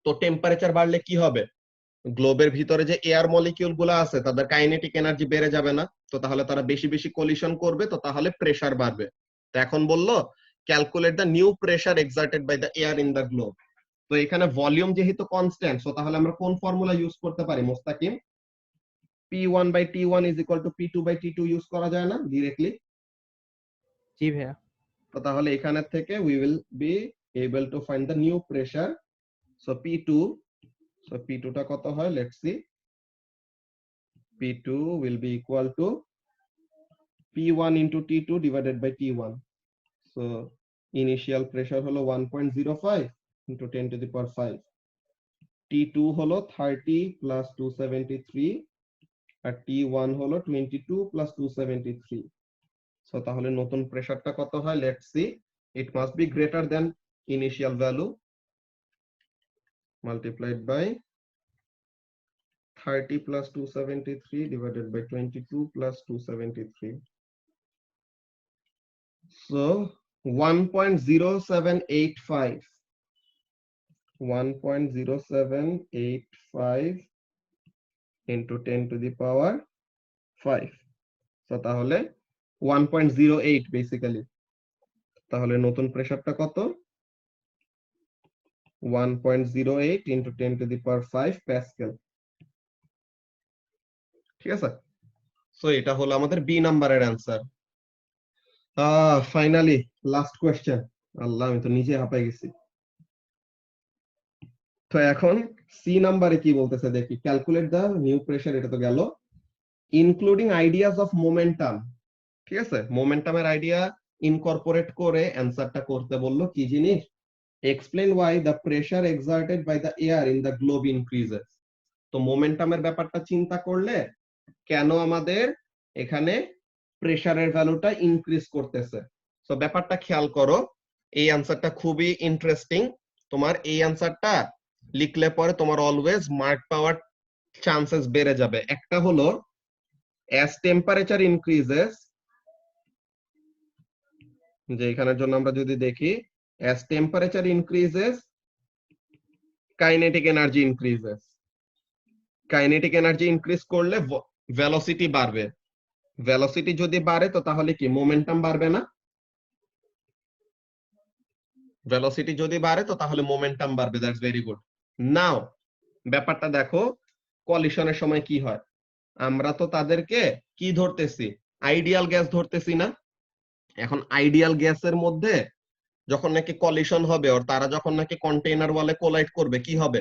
তো টেম্পারেচার বাড়লে কি হবে? গ্লোবের ভিতরে যে এয়ার মলিকিউল গুলো আছে তাদের কাইনেটিক এনার্জি বেড়ে যাবে না? তো তাহলে তারা বেশি বেশি কলিশন করবে, তো তাহলে প্রেসার বাড়বে। তো এখন বললো calculate the new pressure exerted by the air in the globe. তো এখানে ভলিউম যেহেতু কনস্ট্যান্ট, সো তাহলে আমরা কোন ফর্মুলা ইউজ করতে পারি Mostakim? P1 by T1 is equal to P2 by T2 use করা যায় না ডিরেক্টলি? जी भैया। তো তাহলে এখানে থেকে we will be able to find the new pressure. So P2, so P2 টা কত হয়? Let's see. P2 will be equal to P1 into T2 divided by T1. So initial pressure হলো 1.05 into 10 to the power 5. T2 হলো 30 plus 273 আর T1 হলো 22 plus 273. So তাহলে নতুন প্রেসারটা কত হয়? Let's see. It must be greater than initial value multiplied by 30 plus 273 divided by 22 plus 273. So 1.0785. 1.0785 into 10 to the power 5. So তাহলে 1.08 বেসিক্যালি। তাহলে নতুন প্রেসারটা কত? 1.08 into 10 to the power 5 pascal. ঠিক আছে? সো এটা হলো আমাদের বি নাম্বারের অ্যান্সার। Finally last question. আল্লাহ, আমি তো নিজে হাঁপাই গেছি। তো এখন সি নাম্বারে কি বলতেছে দেখি। ক্যালকুলেট দা নিউ প্রেসার, এটা তো গেল। Including ideas of momentum. ঠিক আছে, মোমেন্টামের আইডিয়া ইনকর্পোরেট করে অ্যান্সারটা করতে বললো। কি জিনিস? Explain why the pressure exerted by the air in the globe increases. তো মোমেন্টামের ব্যাপারটা চিন্তা করলে কেন আমাদের এখানে প্রেসারের ভ্যালুটা ইনক্রিজ করতেছে। তো ব্যাপারটা খেয়াল করো, এই অ্যান্সারটা খুবই ইন্টারেস্টিং। তোমার এই অ্যান্সারটা লিখলে পরে তোমার অলওয়েজ মার্ক পাওয়ার চান্সেস বেড়ে যাবে। একটা হলো as temperature increases, যে এখানের জন্য আমরা যদি দেখি as temperature increases kinetic energy increases. Kinetic energy increase করলে ভেলোসিটি বাড়বে। ভেলোসিটি যদি বাড়ে তো তাহলে কি মোমেন্টাম বাড়বে না? ভেলোসিটি যদি বাড়ে তো তাহলে মোমেন্টাম বাড়বে। That's very good. নাও ব্যাপারটা দেখো, কলিশনের সময় কি হয়? আমরা তো তাদেরকে কি ধরতেছি? আইডিয়াল গ্যাস ধরতেছি না? এখন আইডিয়াল গ্যাসের মধ্যে যখন নাকি কলিশন হবে, আর তারা যখন নাকি কন্টেইনার ওয়ালে কোলাইড করবে, কি হবে?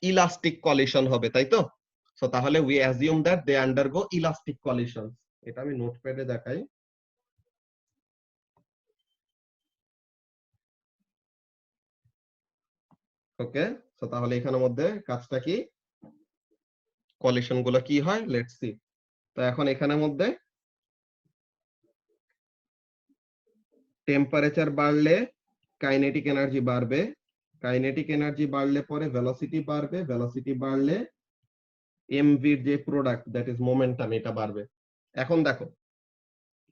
ইলাস্টিক কলিশন হবে, তাই তো? সো তাহলে we assume that they undergo elastic collision. এটা আমি নোটপ্যাডে দেখাই। ওকে, সো তাহলে এখানের মধ্যে কাজটা কি? কলিশন গুলো কি হয়? Let's see. তো এখন এখানের মধ্যে টেম্পারেচার বাড়লে কাইনেটিক এনার্জি বাড়বে, কাইনেটিক এনার্জি বাড়লে পরে ভেলোসিটি বাড়বে, ভেলোসিটি বাড়লে এমভির যে প্রোডাক্ট দ্যাট ইজ মোমেন্টাম, এটা বাড়বে। এখন দেখো,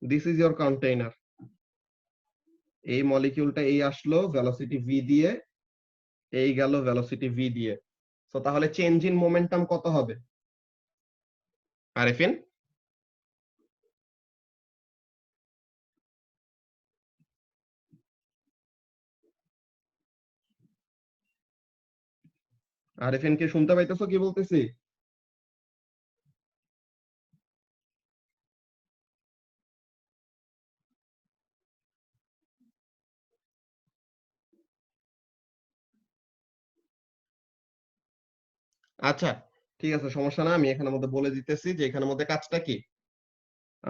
দিস ইজ ইওর কন্টেইনার। এই মলিকিউলটা এই আসলো ভেলোসিটি ভি দিয়ে, এই গেল ভেলোসিটি ভি দিয়ে। তো তাহলে চেঞ্জ ইন মোমেন্টাম কত হবে আরিফিন? আরিফিন কি শুনতে পাইতেছো কি বলতেছি? আচ্ছা ঠিক আছে, সমস্যা না, আমি এখানের মধ্যে বলে দিতেছি যে এখানের মধ্যে কাজটা কি।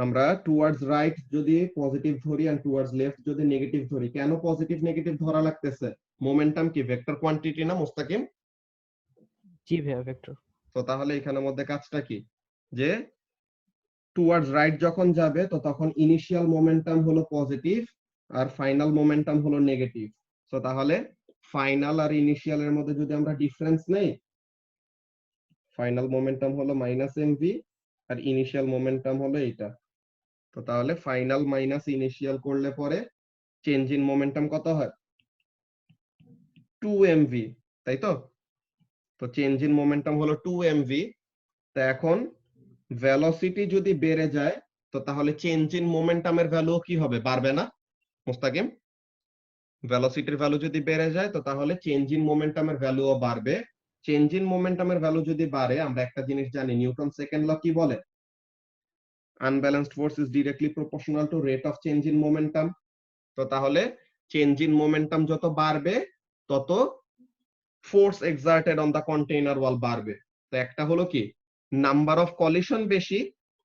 আমরা টুয়ার্ডস রাইট যদি পজিটিভ ধরি আর টুয়ার্ডস লেফট যদি নেগেটিভ ধরি, কেন পজিটিভ নেগেটিভ ধরা লাগতেছে? মোমেন্টাম কি ভেক্টর কোয়ান্টিটি না মুস্তাকিম? জি ভাইয়া ভেক্টর। তো তাহলে এখানের মধ্যে কাজটা কি, যে টুয়ার্ডস রাইট যখন যাবে তো তখন ইনিশিয়াল মোমেন্টাম হলো পজিটিভ আর ফাইনাল মোমেন্টাম হলো নেগেটিভ। তো তাহলে ফাইনাল আর ইনিশিয়াল এর মধ্যে যদি আমরা ডিফারেন্স নেই, ফাইনাল মোমেন্টাম হলো মাইনাস এমভি আর ইনিশিয়াল মোমেন্টাম হলো এটা। তো তাহলে ফাইনাল মাইনাস ইনিশিয়াল করলে পরে চেঞ্জ ইন মোমেন্টাম কত হয়? 2 এমভি, তাই তো? তো চেঞ্জ ইন মোমেন্টাম হলো 2 এমভি। তো এখন ভেলোসিটি যদি বেড়ে যায় তো তাহলে চেঞ্জ ইন মোমেন্টামের ভ্যালু কি হবে? বাড়বে না মুস্তাকিম? ভেলোসিটির ভ্যালু যদি বেড়ে যায় তো তাহলে চেঞ্জ ইন মোমেন্টামের ভ্যালুও বাড়বে। চেঞ্জ ইন মোমেন্টামের ভ্যালু যদি বাড়ে, আমরা একটা জিনিস জানি, নিউটন সেকেন্ড ল কি বলে? Unbalanced force is directly proportional to rate of change in momentum. তো তাহলে চেঞ্জ ইন মোমেন্টাম যত বাড়বে তত force exerted on the container wall বাড়বে। তো একটা হলো কি নাম্বার অফ কলিশন বেশি,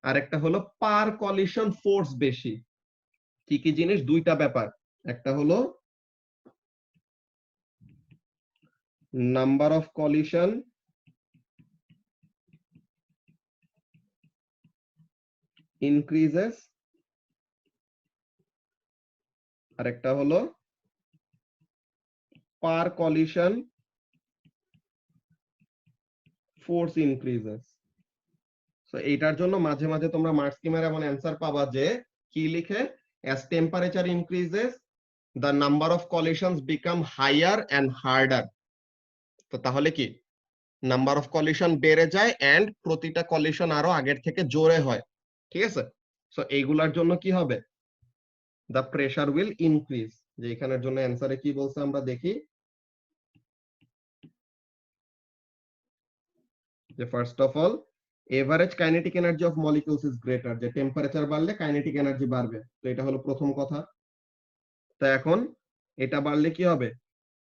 আর একটা হলো পার কলিশন ফোর্স বেশি। কি কি জিনিস? দুইটা ব্যাপার, একটা হলো নাম্বার অফ কলিশন ইনক্রিজেস, আর একটা হলো পার কলিশন ফোর্স ইনক্রিজেস। সো এইটার জন্য মাঝে মাঝে তোমরা মার্ক স্কিমের এমন অ্যান্সার পাবা যে কি লিখে, as temperature increases the number of collisions become higher and harder। তো তাহলে কি নাম্বার অফ কলিশন বেড়ে যায় এন্ড প্রতিটা কলিশন আরো আগের থেকে জোরে হয়, ঠিক আছে? সো এইগুলার জন্য কি হবে? the pressure will increase। যে এখানের জন্য অ্যান্সারে কি বলছে আমরা দেখি, যে first of all average kinetic energy of molecules is greater, যে টেম্পারেচার বাড়লে কাইনেটিক এনার্জি বাড়বে। তো এটা হলো প্রথম কথা। তো এখন এটা বাড়লে কি হবে?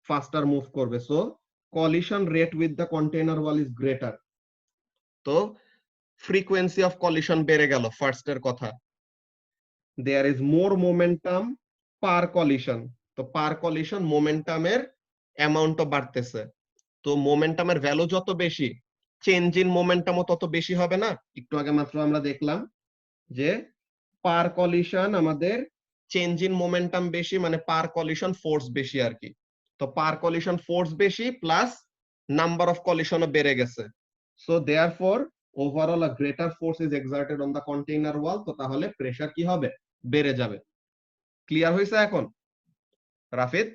ফাস্টার মুভ করবে, so collision rate with the container wall is greater. তো ফ্রিকোয়েন্সি অফ কলিশন বেড়ে গেল, ফার্স্ট এর কথা। There is more momentum per collision, তো পার কলিশন মোমেন্টামের অ্যামাউন্টও বাড়তেছে। তো মোমেন্টামের ভ্যালু যত বেশি, চেঞ্জ ইন মোমেন্টামও তত বেশি হবে না? একটু আগে মাত্র আমরা দেখলাম যে পার কলিশন আমাদের চেঞ্জ ইন মোমেন্টাম বেশি, মানে পার কলিশন ফোর্স বেশি আর কি। তো পার কলিশন ফোর্স বেশি প্লাস নাম্বার অফ কলিশনও বেড়ে গেছে। So therefore overall a greater force is exerted on the container wall. তো তাহলে প্রেসার কি হবে? বেড়ে যাবে। ক্লিয়ার হয়েছে এখন রাফিদ?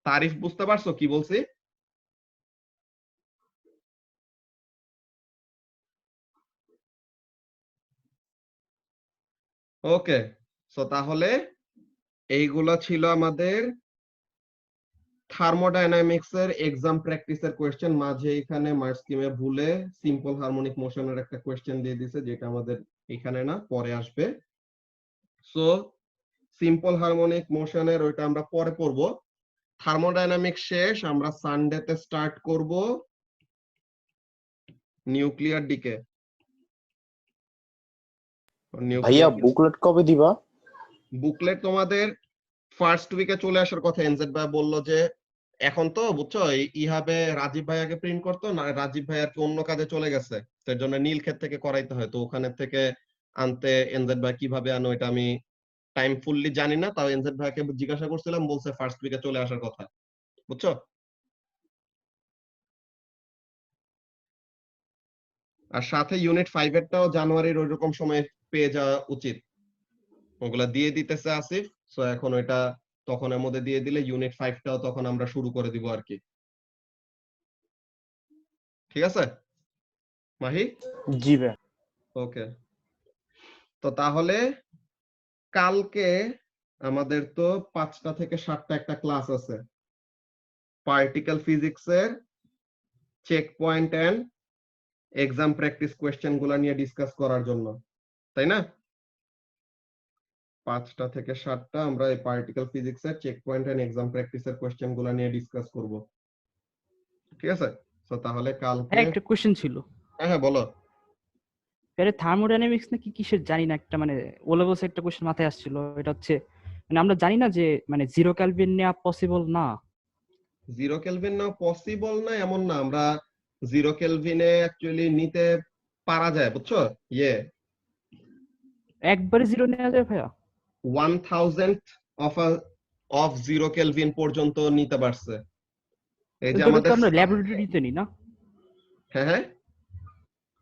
তারিফ বুঝতে পারছো কি বলছি? ওকে, সো তাহলে এইগুলো ছিল আমাদের থার্মোডাইনামিক্স এর এক্সাম প্র্যাকটিসের কোয়েশ্চেন। মাঝে এখানে মার্ক স্কিমে ভুলে সিম্পল হারমোনিক মোশনের একটা কোয়েশ্চেন দিয়ে দিয়েছে, যেটা আমাদের এখানে না, পরে আসবে। সো সিম্পল হারমোনিক মোশনের ওইটা আমরা পরে পড়বো। থার্মোডাইনামিক্স শেষ, আমরা সানডেতে স্টার্ট করব নিউক্লিয়ার দিকে। ভাইয়া বুকলেট কবে দিবা? বুকলেট তোমাদের ফার্স্ট উইকে চলে আসার কথা। এনজেড ভাই বললো যে এখন তো বুঝছো ইহাবে রাজীব ভাইয়াকে প্রিন্ট করতো না, রাজীব ভাই আর কি অন্য কাজে চলে গেছে, তার জন্য নীলক্ষেত থেকে করাইতে হয়। তো ওখানে থেকে আনতে এনজেড ভাই কিভাবে আনো এটা আমি টাইম ফুললি জানি না, তাও এনজেড ভাইকে জিজ্ঞাসা করছিলাম, বলছে ফার্স্ট উইকে চলে আসার কথা, বুঝছো? আর সাথে ইউনিট 5 এরটাও জানুয়ারির ওইরকম সময় পেয়ে যাওয়া উচিত। ওগুলা দিয়ে দিতেছে আসিফ, সো এখন ওইটা তখনের মধ্যে দিয়ে দিলে ইউনিট 5টাও তখন আমরা শুরু করে দিব আর কি। ঠিক আছে মাহি? জি ভাইয়া। ওকে, তো তাহলে কালকে আমাদের তো 5টা থেকে 7টা একটা ক্লাস আছে পার্টিকেল ফিজিক্সের check point and exam practice question গুলা নিয়ে ডিসকাস করার জন্য, তাই না? 5টা থেকে 7টা আমরা এই পার্টিকেল ফিজিক্সের চেক পয়েন্ট এন্ড এক্সাম প্র্যাকটিসের কোশ্চেন গুলো নিয়ে ডিসকাস করব। ঠিক আছে? তো তাহলে কালকে হ্যাঁ একটা কোশ্চেন ছিল। হ্যাঁ বলো। আরে থার্মোডাইনামিক্স নাকি কিসের জানি না, একটা মানে ও লেভেলস একটা কোশ্চেন মাথায় আসছিল। এটা হচ্ছে মানে আমরা জানি না যে মানে 0 কেলভিন নেওয়া পসিবল না। 0 কেলভিন না পসিবল না এমন না, আমরা 0 কেলভিনে অ্যাকচুয়ালি নিতে পারা যায়, বুঝছো? একবারে 0 নেওয়া যায় ভাইয়া? 1000 অফ 0 কেলভিন পর্যন্ত নিতে পারছে। এই যে ওটা আমাদের তো আমরা ল্যাবরেটরিতে নিই না? হ্যাঁ হ্যাঁ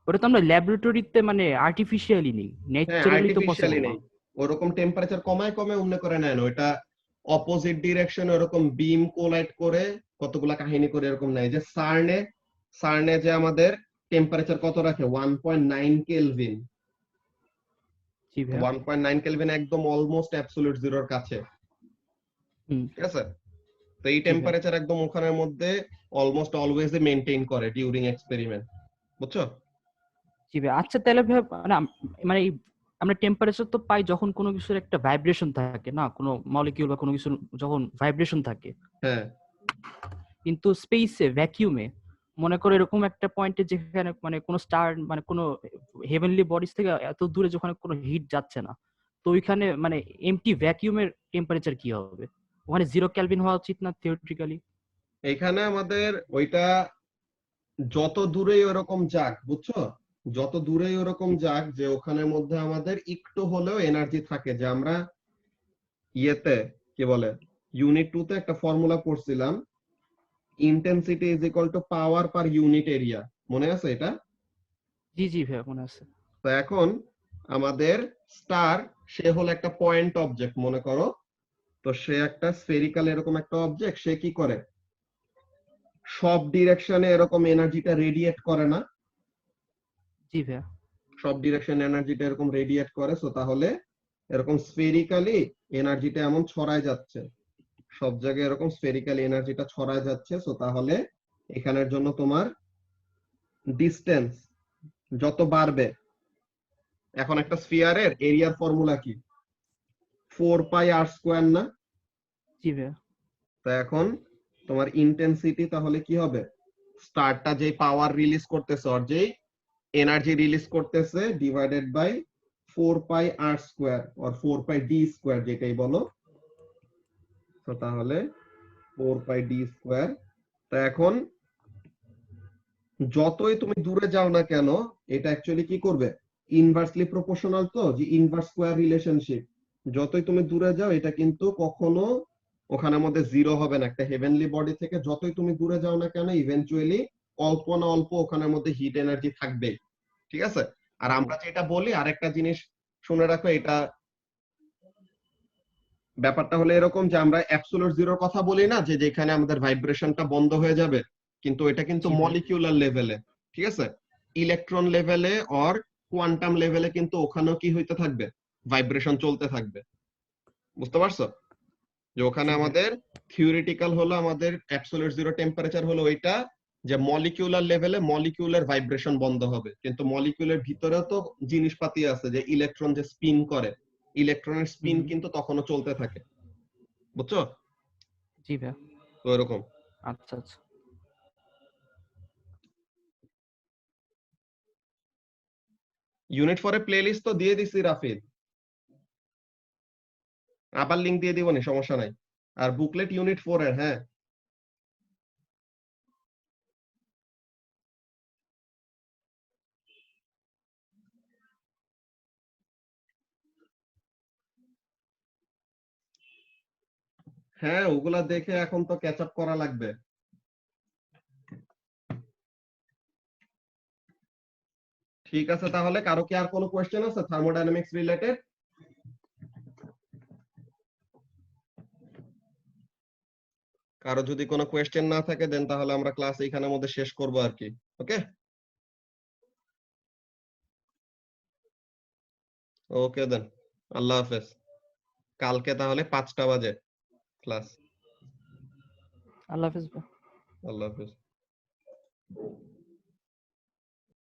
ওটা তো আমরা ল্যাবরেটরিতে মানে আর্টিফিশিয়ালি নিই, হ্যাঁ ন্যাচারালি তো পসিবল আর্টিফিশিয়ালি না। নেই, ওরকম টেম্পারেচার কমায় কমায় অন্য করে নেয় না, ওটা অপোজিট ডিরেকশনে ওরকম বিম কোলাইড করে কতগুলা কাহিনী করে এরকম নেয়। যে সার্নে যে আমাদের টেম্পারেচার কত রাখে 1.9 কেলভিন। জি ভাইয়া। 1.9 কেলভিন একদম অলমোস্ট অ্যাবসলিউট জিরোর কাছে। হুম। ঠিক আছে? তো এই ভাইয়া। টেম্পারেচার একদম ওখানের মধ্যে অলমোস্ট অলওয়েজ মেইনটেইন করে ডিউরিং এক্সপেরিমেন্ট, বুঝছো? জি ভাইয়া। আচ্ছা তাহলে ভাইয়া মানে মানে আমরা টেম্পারেচার তো পাই যখন কোনো কিছুর একটা ভাইব্রেশন থাকে না, কোনো মলিকিউল বা কোনো কিছুর যখন ভাইব্রেশন থাকে। হ্যাঁ কিন্তু স্পেসে ভ্যাকিউমে মনে করো এরকম একটা পয়েন্টে যেখানে মানে কোনো স্টার মানে কোনো হেভেনলি বডিজ থেকে এত দূরে যেখানে কোনো হিট যাচ্ছে না, তো ওইখানে মানে এমটি ভ্যাকিউমের টেম্পারেচার কি হবে? ওখানে 0 কেলভিন হওয়া উচিত না থিওরিটিক্যালি? এখানে আমাদের ওইটা যত দূরেই ওরকম যাক, বুঝছো, যত দূরেই ওরকম যাক যে ওখানের মধ্যে আমাদের একটু হলেও এনার্জি থাকে। যে আমরা ইয়েতে কি বলে ইউনিট 2 তে একটা ফর্মুলা পড়ছিলাম, intensity is equal two power per unit area, মনে আছে এটা? জি জি ভাইয়া মনে আছে। তো এখন আমাদের স্টার সে হলো একটা পয়েন্ট অবজেক্ট মনে করো। তো সে একটা স্ফেরিক্যাল এরকম একটা অবজেক্ট, সে কি করে সব ডিরেকশনে এরকম এনার্জিটা রেডিয়েট করে না? জি ভাইয়া। সব ডিরেকশন এনার্জিটা এরকম রেডিয়েট করে। সো তাহলে এরকম স্ফেরিক্যালি এনার্জিটা এমন ছড়ায় যাচ্ছে, সব জায়গায় এরকম স্ফেরিক্যালি এনার্জিটা ছড়ায় যাচ্ছে। সো তাহলে এখানের জন্য তোমার ডিসটেন্স যত বাড়বে, এখন একটা স্ফিয়ারের এরিয়ার ফর্মুলা কি 4 পাই আর স্কয়ার না? জি ভাইয়া। তো এখন তোমার ইন্টেন্সিটি তাহলে কি হবে, স্টারটা যে পাওয়ার রিলিজ করতেছে আর যেই এনার্জি রিলিজ করতেছে ডিভাইডেড বাই 4 পাই আর square or 4 pi D square যেটাই বলো। তো তাহলে 4 পাই ডি স্কয়ার। তো এখন যতই তুমি দূরে যাও না কেন এটা অ্যাকচুয়ালি কি করবে, ইনভার্সলি প্রপোর্শনাল, তো যে ইনভার্স স্কয়ার রিলেশনশিপ, যতই তুমি দূরে যাও এটা কিন্তু কখনো ওখানের মধ্যে জিরো হবে না। একটা হেভেনলি বডি থেকে যতই তুমি দূরে যাও না কেন ইভেন্চুয়ালি অল্প না অল্প ওখানের মধ্যে হিট এনার্জি থাকবেই। ঠিক আছে? আর আমরা যেটা বলি আরেকটা জিনিস শুনে রাখো, এটা ব্যাপারটা হলো এরকম যে আমরা অ্যাবসোলিউট জিরোর কথা বলি না, যে যেখানে আমাদের ভাইব্রেশনটা বন্ধ হয়ে যাবে, কিন্তু এটা কিন্তু জি ভাই। মলিকিউলার লেভেলে। ঠিক আছে? ইলেকট্রন লেভেলে অর কোয়ান্টাম লেভেলে কিন্তু ওখানেও কি হইতে থাকবে, ভাইব্রেশন চলতে থাকবে। বুঝতে পারছো? যে ওখানে জি ভাই। আমাদের থিওরিটিক্যাল হলো আমাদের অ্যাবসোলিউট জিরো টেম্পারেচার হলো ওইটা যে মলিকিউলার লেভেলে মলিকিউলের ভাইব্রেশন বন্ধ হবে, কিন্তু মলিকিউলের ভিতরেও তো জিনিসপাতি আছে, যে ইলেকট্রন যে স্পিন করে, ইলেকট্রনের স্পিন কিন্তু তখনও চলতে থাকে। বুঝছো? জি ভাইয়া। তো এরকম। আচ্ছা আচ্ছা। ইউনিট 4 এর প্লেলিস্ট তো দিয়ে দিছি রাফিদ, আবার লিংক দিয়ে দিবনি, সমস্যা নাই। আর বুকলেট ইউনিট 4 এর, হ্যাঁ হ্যাঁ ওগুলা দেখে এখন তো ক্যাচ আপ করা লাগবে। ঠিক আছে, তাহলে কারো কি আর কোনো কোয়েশ্চেন আছে থার্মোডাইনামিক্স রিলেটেড? কারো যদি কোনো কোয়েশ্চেন না থাকে দেন তাহলে আমরা ক্লাস এইখানের মধ্যে শেষ করব আর কি। ওকে ওকে দেন, আল্লাহ হাফেজ। কালকে তাহলে 5টা বাজে ক্লাস। আল্লাহ হাফেজ ভাইয়া। আল্লাহ হাফেজ।